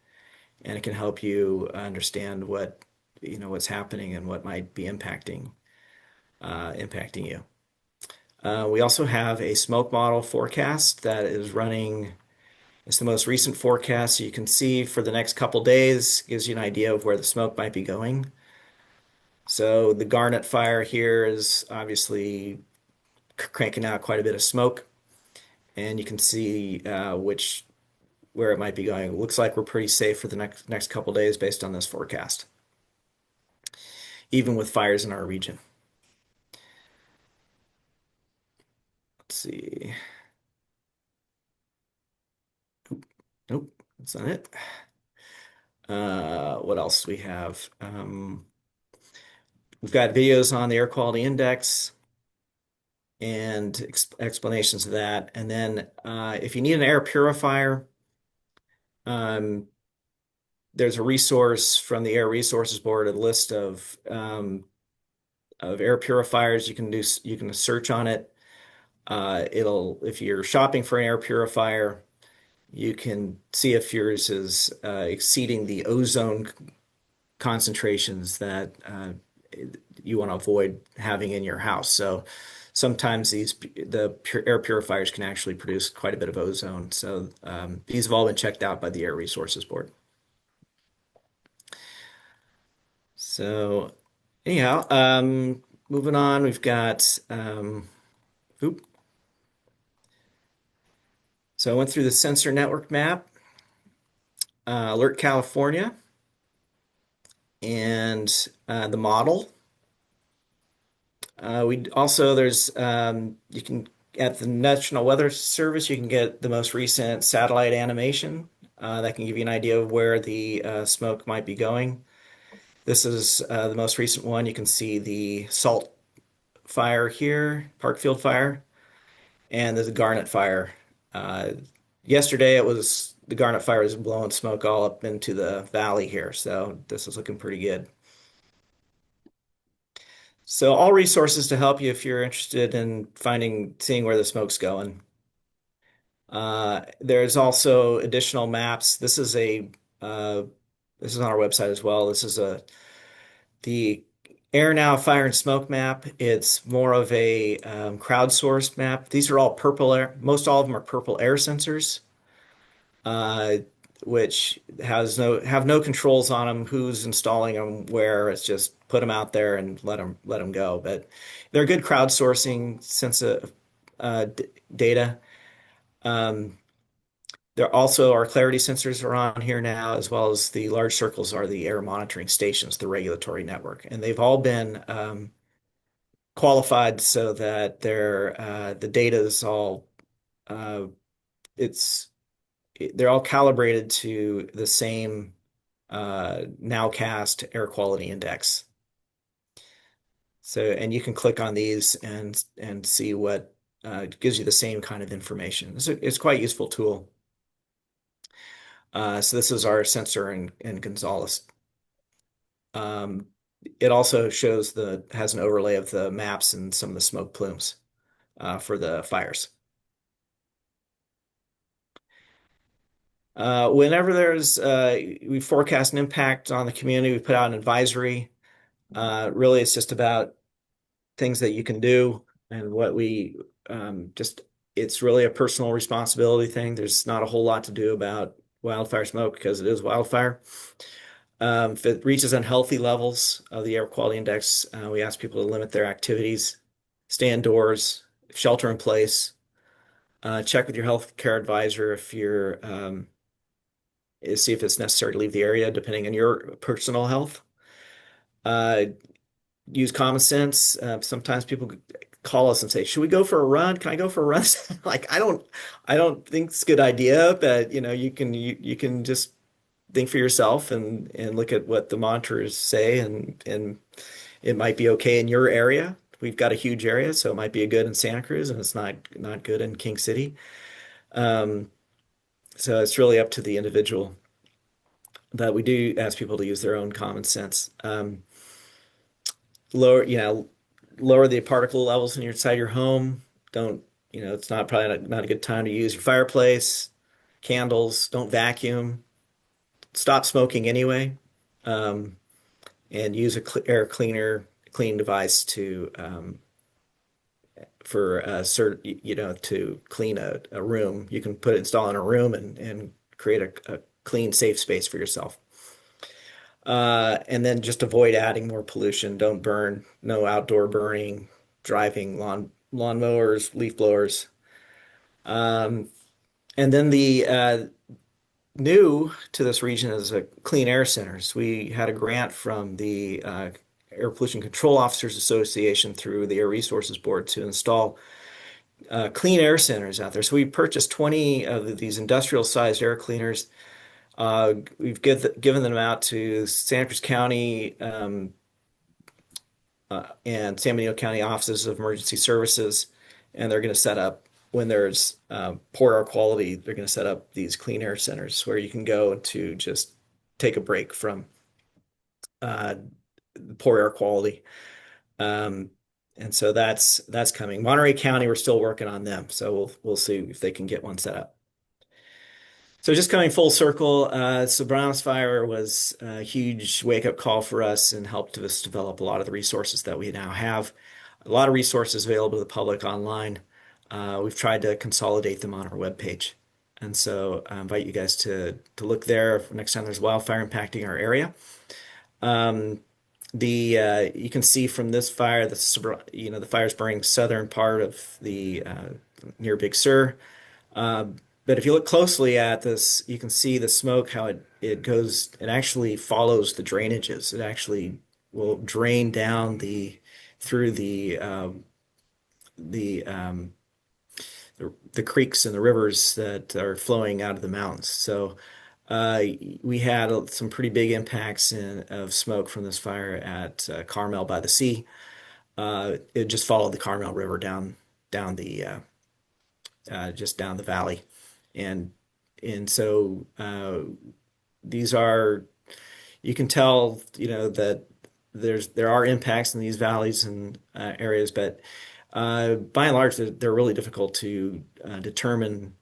and it can help you understand what's happening and what might be impacting you. We also have a smoke model forecast that is running. It's the most recent forecast. So you can see for the next couple days, gives you an idea of where the smoke might be going. So the Garnet fire here is obviously cranking out quite a bit of smoke, and you can see where it might be going. It looks like we're pretty safe for the next couple days based on this forecast, even with fires in our region. Let's see. Nope, that's not it. What else do we have? We've got videos on the air quality index and explanations of that. And then if you need an air purifier, there's a resource from the Air Resources Board, a list of air purifiers. You can search on it. If you're shopping for an air purifier, you can see if yours is exceeding the ozone concentrations that you want to avoid having in your house. So sometimes the air purifiers can actually produce quite a bit of ozone. So these have all been checked out by the Air Resources Board. So anyhow, moving on, we've got so I went through the sensor network map, Alert California, and the model. There's you can at the National Weather Service you can get the most recent satellite animation that can give you an idea of where the smoke might be going. This is the most recent one. You can see the Salt fire here, Parkfield fire, and there's a Garnet fire. Yesterday the Garnet fire was blowing smoke all up into the valley here, so this is looking pretty good. So all resources to help you if you're interested in seeing where the smoke's going. There's also additional maps. This is on our website as well. This is the Air Now Fire and Smoke map. It's more of a crowdsourced map. These are all purple air. Most all of them are purple air sensors, which have no controls on them, who's installing them, where. It's just put them out there and let them go. But they're good crowdsourcing data. There also are clarity sensors are on here now, as well as the large circles are the air monitoring stations, the regulatory network, and they've all been qualified so that the data is all they're all calibrated to the same nowcast air quality index. So, and you can click on these and see what gives you the same kind of information. It's quite a useful tool. So this is our sensor in Gonzales. It also has an overlay of the maps and some of the smoke plumes for the fires. Whenever we forecast an impact on the community, we put out an advisory. Really, it's just about things that you can do and it's really a personal responsibility thing. There's not a whole lot to do about wildfire smoke because it is wildfire. If it reaches unhealthy levels of the air quality index, we ask people to limit their activities, stay indoors, shelter in place, check with your healthcare advisor if see if it's necessary to leave the area, depending on your personal health. Uh, use common sense. Sometimes people call us and say, "Should we go for a run? Can I go for a run?" Like, I don't think it's a good idea, but you can just think for yourself and look at what the monitors say, and it might be okay in your area. We've got a huge area, so it might be good in Santa Cruz, and it's not good in King City. Um, so it's really up to the individual. But we do ask people to use their own common sense. Lower, lower the particle levels inside your home. Don't, it's not probably not a good time to use your fireplace, candles. Don't vacuum. Stop smoking anyway, and use a air clean device to for to clean a room. You can install in a room and create a clean, safe space for yourself. And then just avoid adding more pollution. Don't burn, no outdoor burning, driving lawn mowers, leaf blowers. Um, and then the new to this region is a clean air centers. We had a grant from the Air Pollution Control Officers Association through the Air Resources Board to install clean air centers out there. So we purchased 20 of these industrial-sized air cleaners. We've given them out to Santa Cruz County and San Benito County offices of emergency services, and they're going to set up when there's poor air quality. They're going to set up these clean air centers where you can go to just take a break from uh, poor air quality. Um, and so that's coming. Monterey County, we're still working on them, so we'll see if they can get one set up. So just coming full circle, Sobranos Fire was a huge wake-up call for us and helped us develop a lot of the resources that we now have. A lot of resources available to the public online. We've tried to consolidate them on our webpage. And so I invite you guys to look there next time there's wildfire impacting our area. You can see from this fire, the fire's burning southern part of the near Big Sur. But if you look closely at this, you can see the smoke, how it goes, it actually follows the drainages. It actually will drain down through the the creeks and the rivers that are flowing out of the mountains. So we had some pretty big impacts of smoke from this fire at Carmel by the Sea. It just followed the Carmel River down the just down the valley, and so these are, you can tell that there are impacts in these valleys and areas, but by and large they're really difficult to determine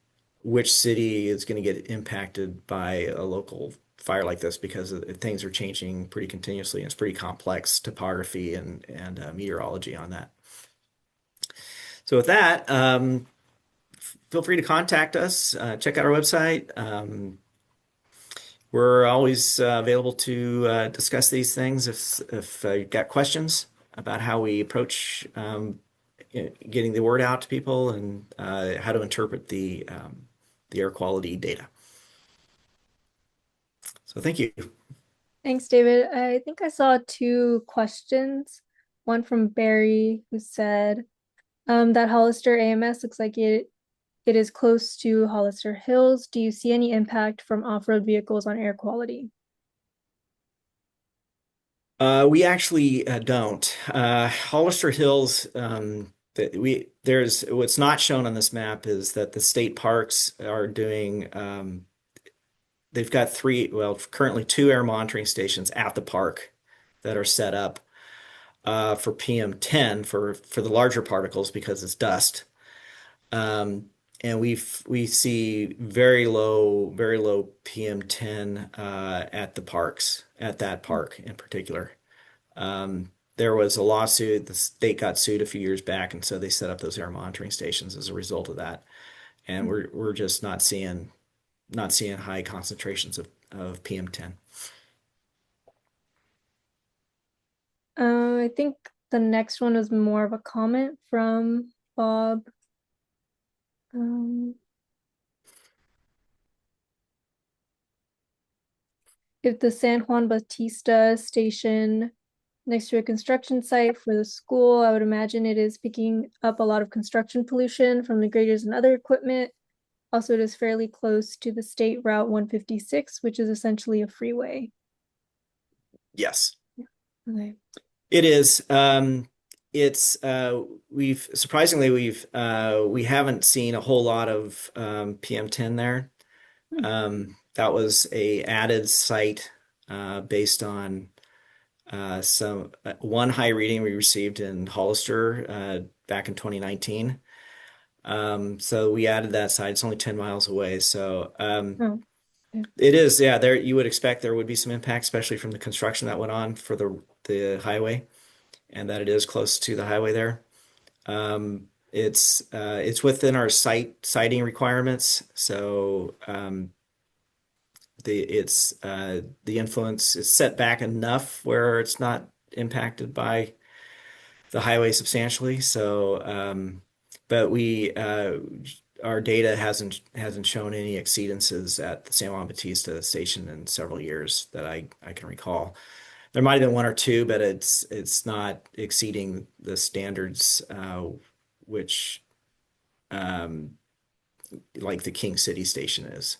which city is going to get impacted by a local fire like this, because things are changing pretty continuously, and it's pretty complex topography and meteorology on that. So with that, feel free to contact us. Check out our website. We're always available to discuss these things if you've got questions about how we approach getting the word out to people, and how to interpret the air quality data. So thank you. Thanks, David. I think I saw two questions. One from Barry, who said that Hollister AMS looks like it is close to Hollister Hills. Do you see any impact from off-road vehicles on air quality? We actually don't. Hollister Hills, what's not shown on this map is that the state parks are doing, they've got currently 2 air monitoring stations at the park that are set up for PM10 for the larger particles, because it's dust. And we see very low PM10 at that park in particular. There was a lawsuit. The state got sued a few years back, and so they set up those air monitoring stations as a result of that. And we're just not seeing high concentrations of PM10. I think the next one was more of a comment from Bob. If the San Juan Bautista station next to a construction site for the school. I would imagine it is picking up a lot of construction pollution from the graders and other equipment. Also, it is fairly close to the State Route 156, which is essentially a freeway. Yes, Okay. it is. It's we've surprisingly we haven't seen a whole lot of PM10 there. That was a added site based on one high reading we received in Hollister back in 2019. So we added that site. It's only 10 miles away. So Oh, okay. it is, yeah, there you would expect there would be some impact, especially from the construction that went on for the highway, and that it is close to the highway there. It's within our siting requirements, so the influence is set back enough where it's not impacted by the highway substantially. So, but our data hasn't shown any exceedances at the San Juan Bautista station in several years that I can recall. There might have been one or two, but it's not exceeding the standards, which like the King City station is.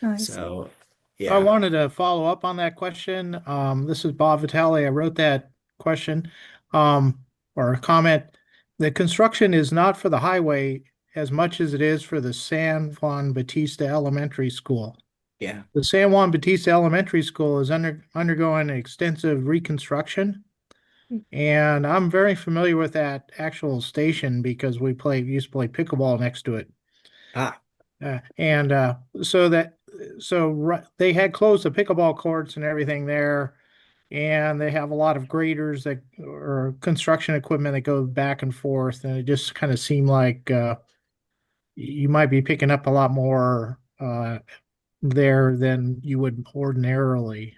Oh, I see. So, I yeah. wanted to follow up on that question. This is Bob Vitale. I wrote that question or a comment. The construction is not for the highway as much as it is for the San Juan Bautista Elementary School. Yeah. The San Juan Bautista Elementary School is undergoing extensive reconstruction. And I'm very familiar with that actual station because we used to play pickleball next to it. Ah. So they had closed the pickleball courts and everything there, and they have a lot of graders or construction equipment that go back and forth, and it just kind of seemed like you might be picking up a lot more there than you would ordinarily.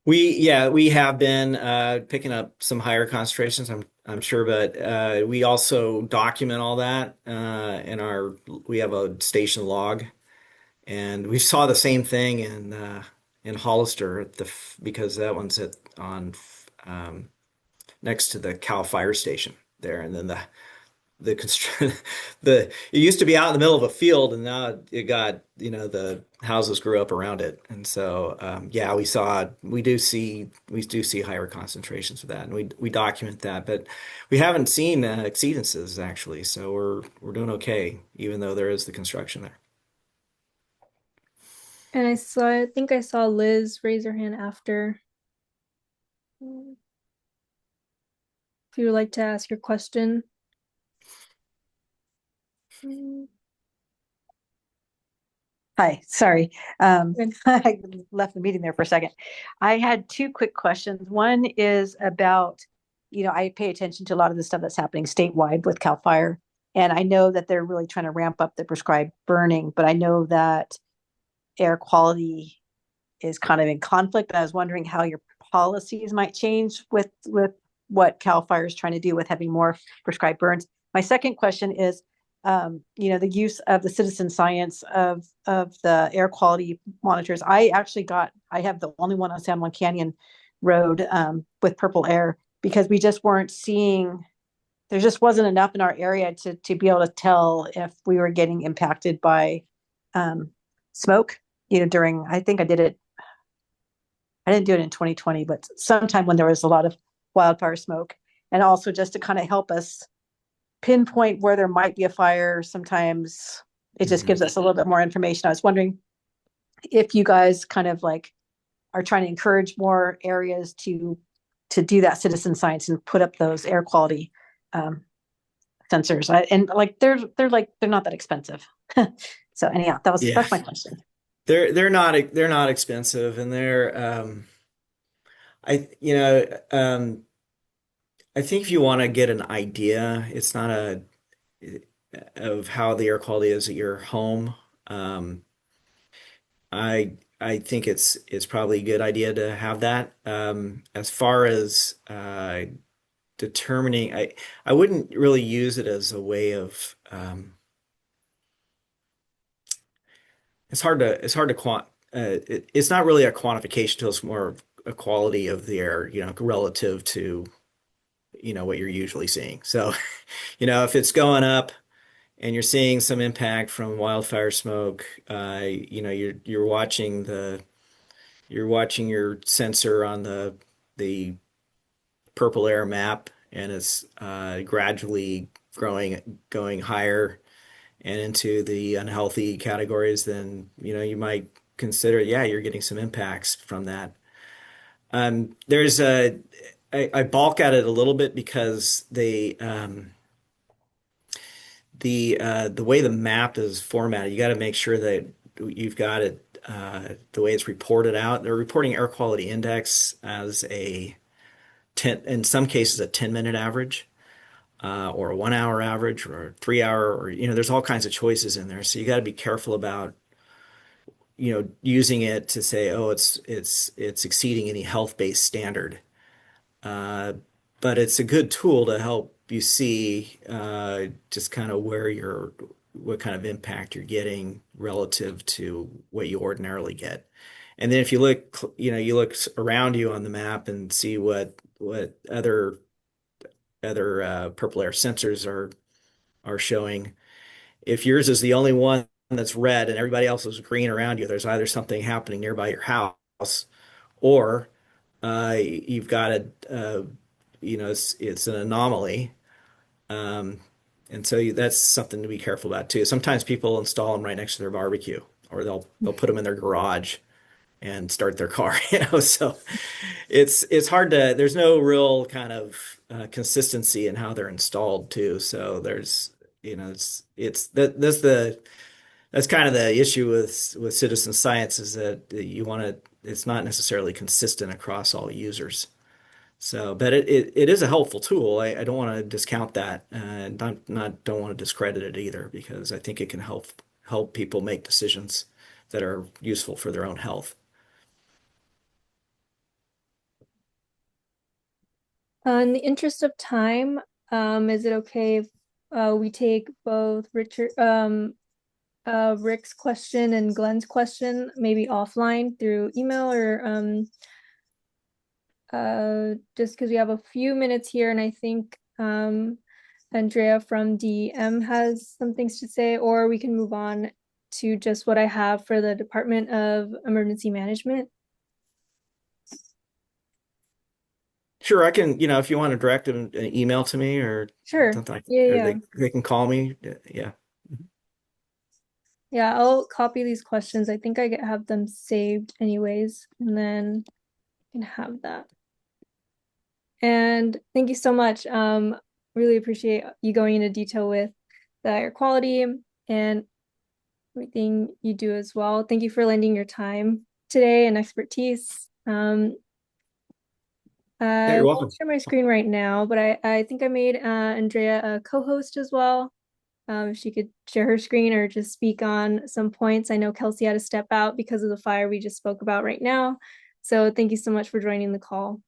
We have been picking up some higher concentrations, I'm sure, but we also document all that we have a station log, and we saw the same thing in Hollister because that one's next to the Cal Fire Station there, and then it used to be out in the middle of a field, and now it got, the houses grew up around it, and so yeah, we do see higher concentrations of that, and we document that, but we haven't seen exceedances actually, so we're doing okay, even though there is the construction there. And I think I saw Liz raise her hand after. If you would like to ask your question. Hi, sorry. Good. I left the meeting there for a second. I had two quick questions. One is about, I pay attention to a lot of the stuff that's happening statewide with CAL FIRE, and I know that they're really trying to ramp up the prescribed burning, but I know that air quality is kind of in conflict. I was wondering how your policies might change with what CAL FIRE is trying to do with having more prescribed burns. My second question is, the use of the citizen science of the air quality monitors. I have the only one on San Juan Canyon Road with purple air, because we just weren't seeing, there just wasn't enough in our area to be able to tell if we were getting impacted by smoke, during, I think I didn't do it in 2020, but sometime when there was a lot of wildfire smoke, and also just to kind of help us pinpoint where there might be a fire. Sometimes it just gives us a little bit more information. I was wondering if you guys kind of like are trying to encourage more areas to do that citizen science and put up those air quality sensors. They're not that expensive. So anyhow, that's my question. They're not expensive, and I think if you want to get an idea, it's not of how the air quality is at your home. I think it's probably a good idea to have that. As far as determining, I wouldn't really use it as a way of. It's hard to it's not really a quantification tool. It's more a quality of the air, relative to, what you're usually seeing. So, if it's going up and you're seeing some impact from wildfire smoke, you're watching your sensor on the purple air map, and it's gradually going higher and into the unhealthy categories. Then you might consider, yeah, you're getting some impacts from that. There's I balk at it a little bit because the way the map is formatted, you got to make sure that you've got it the way it's reported out. They're reporting air quality index as a 10, in some cases, a 10-minute average, or a 1 hour average, or a 3 hour, or there's all kinds of choices in there. So you got to be careful about using it to say, oh, it's exceeding any health-based standard. Uh, but it's a good tool to help you see just kind of what kind of impact you're getting relative to what you ordinarily get. And then if you look, you look around you on the map and see what other purple air sensors are showing. If yours is the only one that's red and everybody else is green around you, there's either something happening nearby your house, or you've got it's an anomaly. Um, and so that's something to be careful about too. Sometimes people install them right next to their barbecue, or they'll put them in their garage and start their car, So it's hard to. There's no real kind of consistency in how they're installed too. So there's, that's kind of the issue with citizen science, is that it's not necessarily consistent across all users. So, but it is a helpful tool. I don't want to discount that, and don't want to discredit it either, because I think it can help people make decisions that are useful for their own health. In the interest of time, is it okay if we take both Rick's question and Glenn's question maybe offline through email, or just because we have a few minutes here, and I think Andrea from DM has some things to say, or we can move on to just what I have for the Department of Emergency Management. Sure, I can, if you want to direct an email to me or Sure. something, Yeah. they can call me. Yeah. Yeah, I'll copy these questions. I think I have them saved anyways, and then I can have that. And thank you so much. Really appreciate you going into detail with the air quality and everything you do as well. Thank you for lending your time today and expertise. Yeah, you're I welcome. won't share my screen right now, but I think I made Andrea a co-host as well. If she could share her screen or just speak on some points. I know Kelsey had to step out because of the fire we just spoke about right now. So thank you so much for joining the call.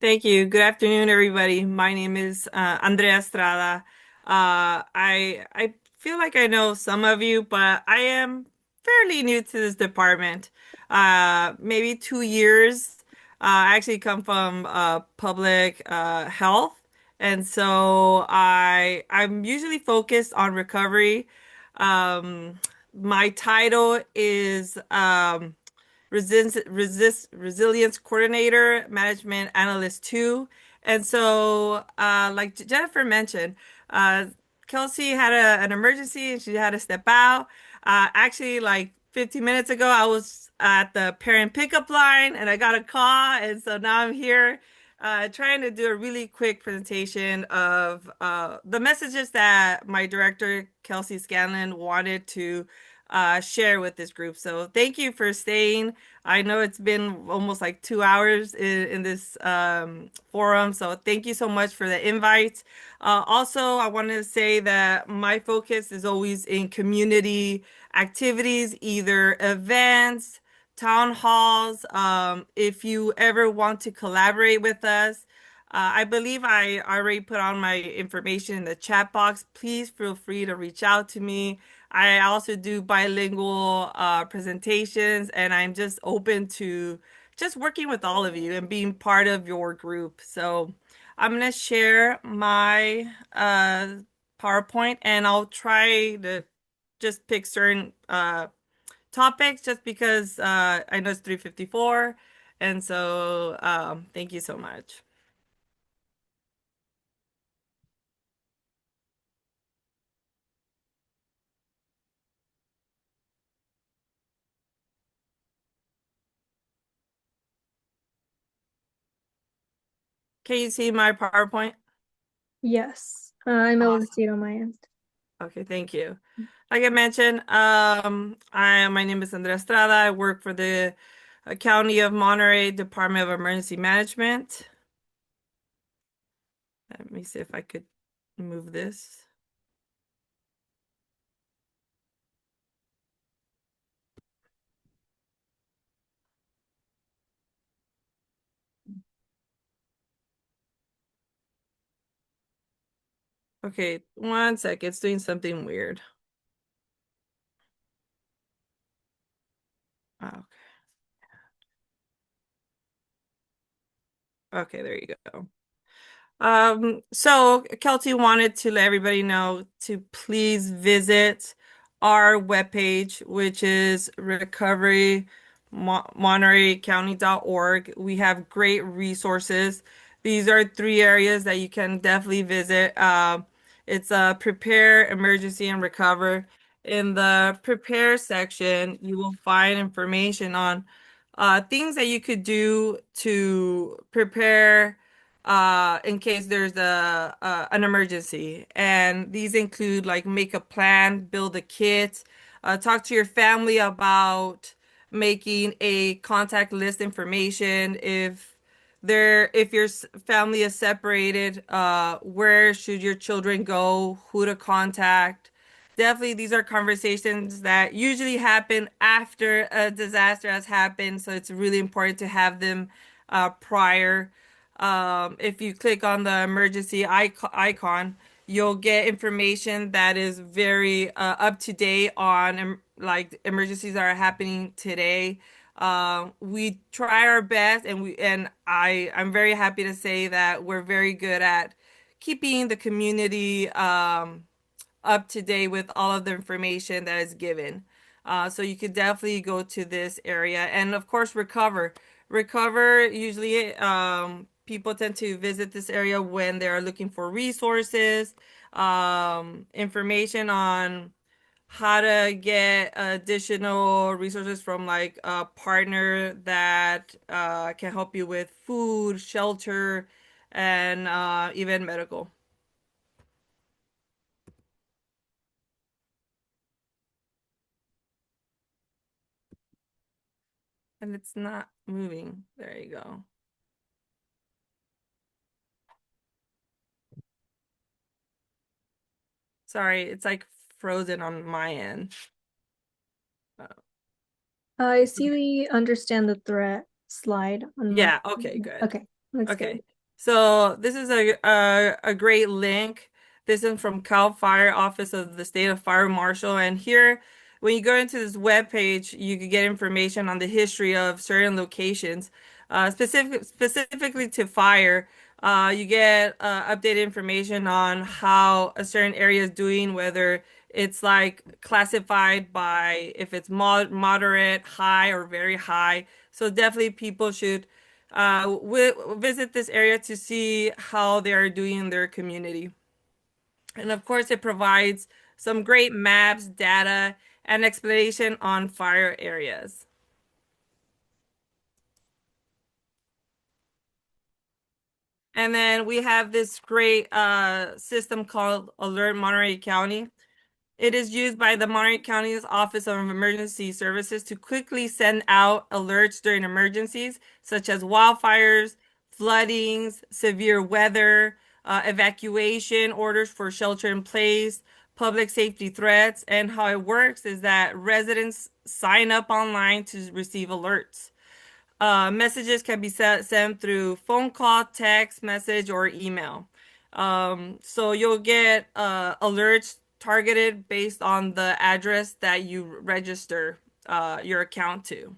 Thank you. Good afternoon, everybody. My name is Andrea Estrada. I feel like I know some of you, but I am fairly new to this department. Maybe 2 years. I actually come from public health, and so I'm usually focused on recovery. My title is resilience coordinator, management analyst 2. And so, like Jennifer mentioned, Kelsey had an emergency and she had to step out. Actually, like 15 minutes ago, I was at the parent pickup line and I got a call. And so now I'm here trying to do a really quick presentation of the messages that my director, Kelsey Scanlon, wanted to share with this group. So thank you for staying. I know it's been almost like 2 hours in this forum, so thank you so much for the invite. Also, I wanted to say that my focus is always in community activities, either events, town halls. If you ever want to collaborate with us, I believe I already put on my information in the chat box. Please feel free to reach out to me. I also do bilingual presentations, and I'm just open to just working with all of you and being part of your group. So I'm going to share my PowerPoint, and I'll try to just pick certain topics just because I know it's 3:54. And so thank you so much. Can you see my PowerPoint? Yes, I'm able to see it on my end. Okay, thank you. Like I mentioned, my name is Andrea Estrada. I work for the County of Monterey Department of Emergency Management. Let me see if I could move this. Okay, one sec. It's doing something weird. Oh, okay, there you go. So Kelty wanted to let everybody know to please visit our webpage, which is recoverymontereycounty.org. We have great resources. These are three areas that you can definitely visit. It's prepare, emergency, and recover. In the prepare section, you will find information on things that you could do to prepare in case there's an emergency. And these include like make a plan, build a kit, talk to your family about making a contact list information. If your family is separated, where should your children go, who to contact. Definitely, these are conversations that usually happen after a disaster has happened, so it's really important to have them prior. If you click on the emergency icon, you'll get information that is very up to date on like emergencies that are happening today. We try our best, and I'm very happy to say that we're very good at keeping the community up to date with all of the information that is given. So you could definitely go to this area, and of course, recover. Recover usually people tend to visit this area when they are looking for resources, information on how to get additional resources from like a partner that can help you with food, shelter, and even medical. And it's not moving. There you go. Sorry, it's like frozen on my end. I see we understand the threat slide on my. Yeah, okay, good. Okay, that's Okay. good. So this is a great link. This is from CAL FIRE Office of the State of Fire Marshal. And here, when you go into this web page, you can get information on the history of certain locations, specifically to fire. You get updated information on how a certain area is doing, whether it's like classified by if it's moderate, high, or very high. So definitely people should visit this area to see how they are doing in their community. And of course, it provides some great maps, data, and explanation on fire areas. And then we have this great system called Alert Monterey County. It is used by the Monterey County's Office of Emergency Services to quickly send out alerts during emergencies such as wildfires, floodings, severe weather, evacuation orders for shelter in place, public safety threats. And how it works is that residents sign up online to receive alerts. Messages can be sent through phone call, text message, or email. So you'll get alerts targeted based on the address that you register your account to.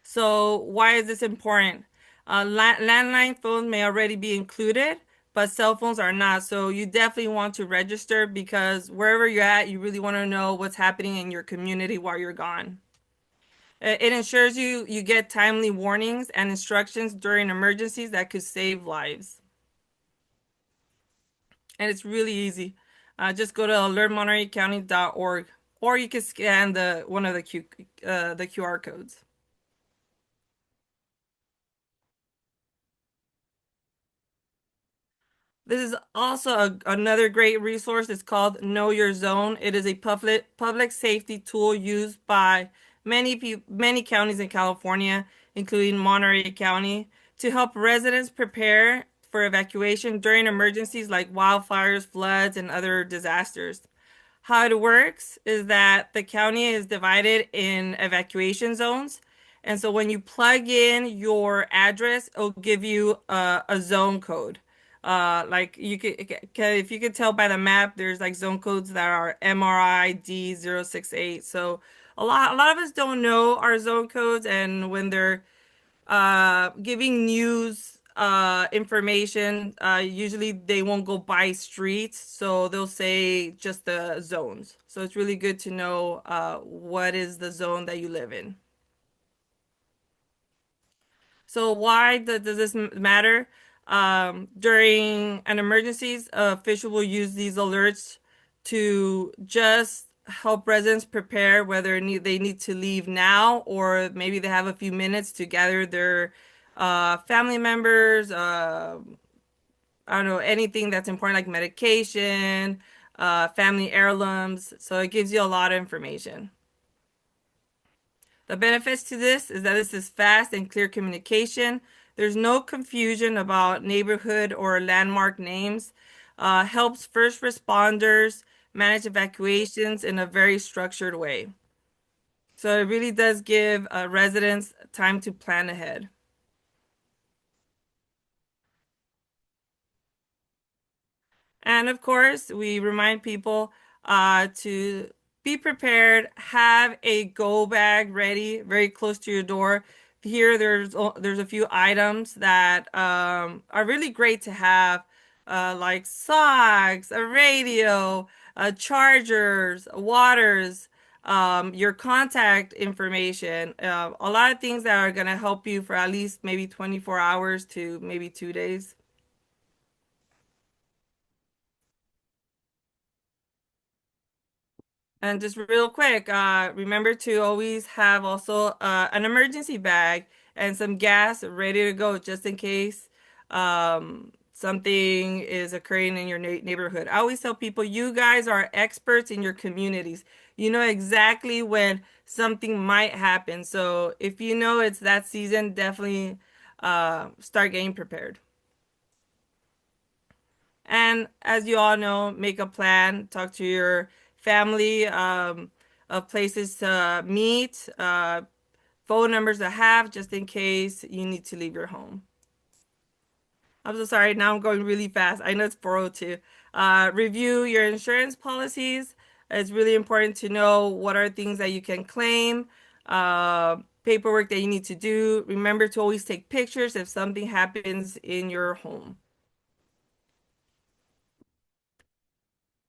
So why is this important? Landline phones may already be included, but cell phones are not. So you definitely want to register because wherever you're at, you really want to know what's happening in your community while you're gone. It ensures you get timely warnings and instructions during emergencies that could save lives. And it's really easy. Just go to alertmontereycounty.org, or you can scan one of the QR codes. This is also another great resource. It's called Know Your Zone. It is a public safety tool used by many counties in California, including Monterey County, to help residents prepare for evacuation during emergencies like wildfires, floods, and other disasters. How it works is that the county is divided in evacuation zones. And so when you plug in your address, it'll give you a zone code. Like if you could tell by the map, there's like zone codes that are MRI D068. So a lot of us don't know our zone codes, and when they're giving news information, usually they won't go by streets, so they'll say just the zones. So it's really good to know what is the zone that you live in. So why does this matter? During an emergencies, official will use these alerts to just help residents prepare whether they need to leave now, or maybe they have a few minutes to gather their family members, I don't know, anything that's important like medication, family heirlooms. So it gives you a lot of information. The benefits to this is that this is fast and clear communication. There's no confusion about neighborhood or landmark names. Helps first responders manage evacuations in a very structured way. So it really does give residents time to plan ahead. And of course, we remind people to be prepared, have a go bag ready, very close to your door. Here, there's a few items that are really great to have, like socks, a radio, chargers, waters, your contact information, a lot of things that are going to help you for at least maybe 24 hours to maybe 2 days. And just real quick, remember to always have also an emergency bag and some gas ready to go just in case something is occurring in your neighborhood. I always tell people, you guys are experts in your communities. You know exactly when something might happen. So if you know it's that season, definitely start getting prepared. And as you all know, make a plan, talk to your family of places to meet, phone numbers to have just in case you need to leave your home. I'm so sorry, now I'm going really fast. I know it's 4:02. Review your insurance policies. It's really important to know what are things that you can claim, paperwork that you need to do. Remember to always take pictures if something happens in your home.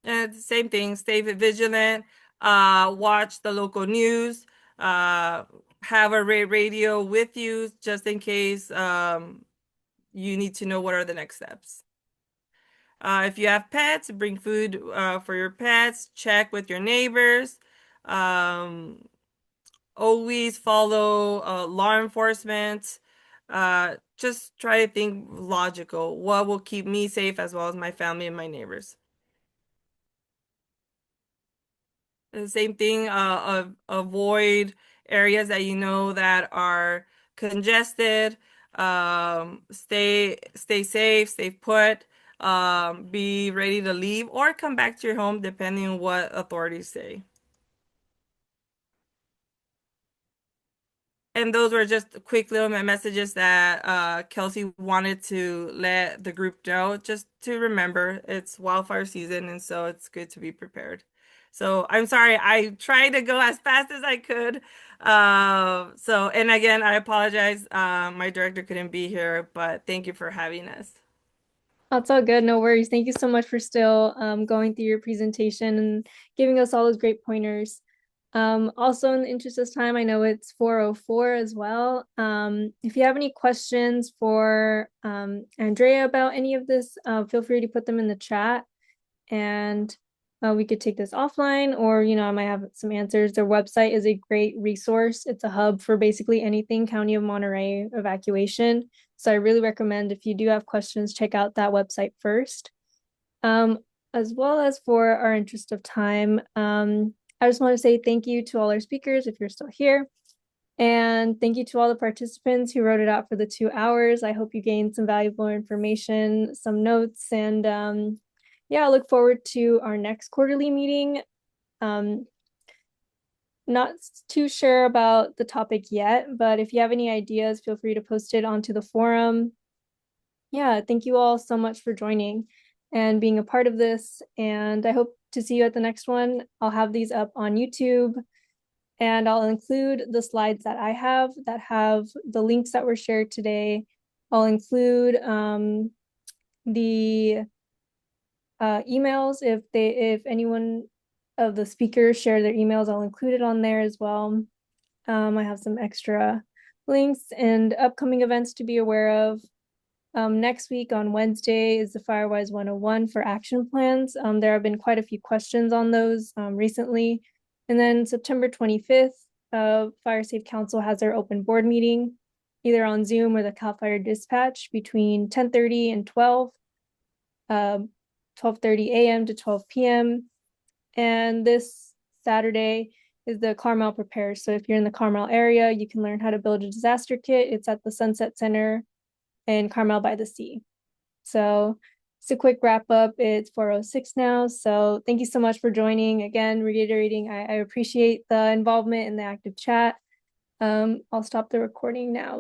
And the same thing, stay vigilant, watch the local news, have a radio with you just in case you need to know what are the next steps. If you have pets, bring food for your pets, check with your neighbors. Always follow law enforcement. Just try to think logical. What will keep me safe as well as my family and my neighbors? The same thing, avoid areas that you know that are congested. Stay safe, stay put. Be ready to leave or come back to your home depending on what authorities say. And those were just quick little messages that Kelsey wanted to let the group know, just to remember it's wildfire season, and so it's good to be prepared. So I'm sorry, I tried to go as fast as I could. And again, I apologize. My director couldn't be here, but thank you for having us. That's all good. No worries. Thank you so much for still going through your presentation and giving us all those great pointers. Also, in the interest of time, I know it's 4:04 as well. If you have any questions for Andrea about any of this, feel free to put them in the chat, and we could take this offline, or I might have some answers. Their website is a great resource. It's a hub for basically anything County of Monterey evacuation. So I really recommend, if you do have questions, check out that website first. As well as, for our interest of time, I just want to say thank you to all our speakers if you're still here. And thank you to all the participants who wrote it out for the 2 hours. I hope you gained some valuable information, some notes, and yeah, I look forward to our next quarterly meeting. Not too sure about the topic yet, but if you have any ideas, feel free to post it onto the forum. Yeah, thank you all so much for joining and being a part of this. And I hope to see you at the next one. I'll have these up on YouTube, and I'll include the slides that I have that have the links that were shared today. I'll include the emails. If anyone of the speakers share their emails, I'll include it on there as well. I have some extra links and upcoming events to be aware of. Next week on Wednesday is the Firewise 101 for action plans. There have been quite a few questions on those recently. And then September 25th, Fire Safe Council has their open board meeting, either on Zoom or the CAL FIRE dispatch, between 10:30 and 12:30 a.m. to 12 p.m. And this Saturday is the Carmel Prepares. So if you're in the Carmel area, you can learn how to build a disaster kit. It's at the Sunset Center in Carmel by the Sea. So it's a quick wrap up. It's 4:06 now. So thank you so much for joining. Again, reiterating, I appreciate the involvement in the active chat. I'll stop the recording now.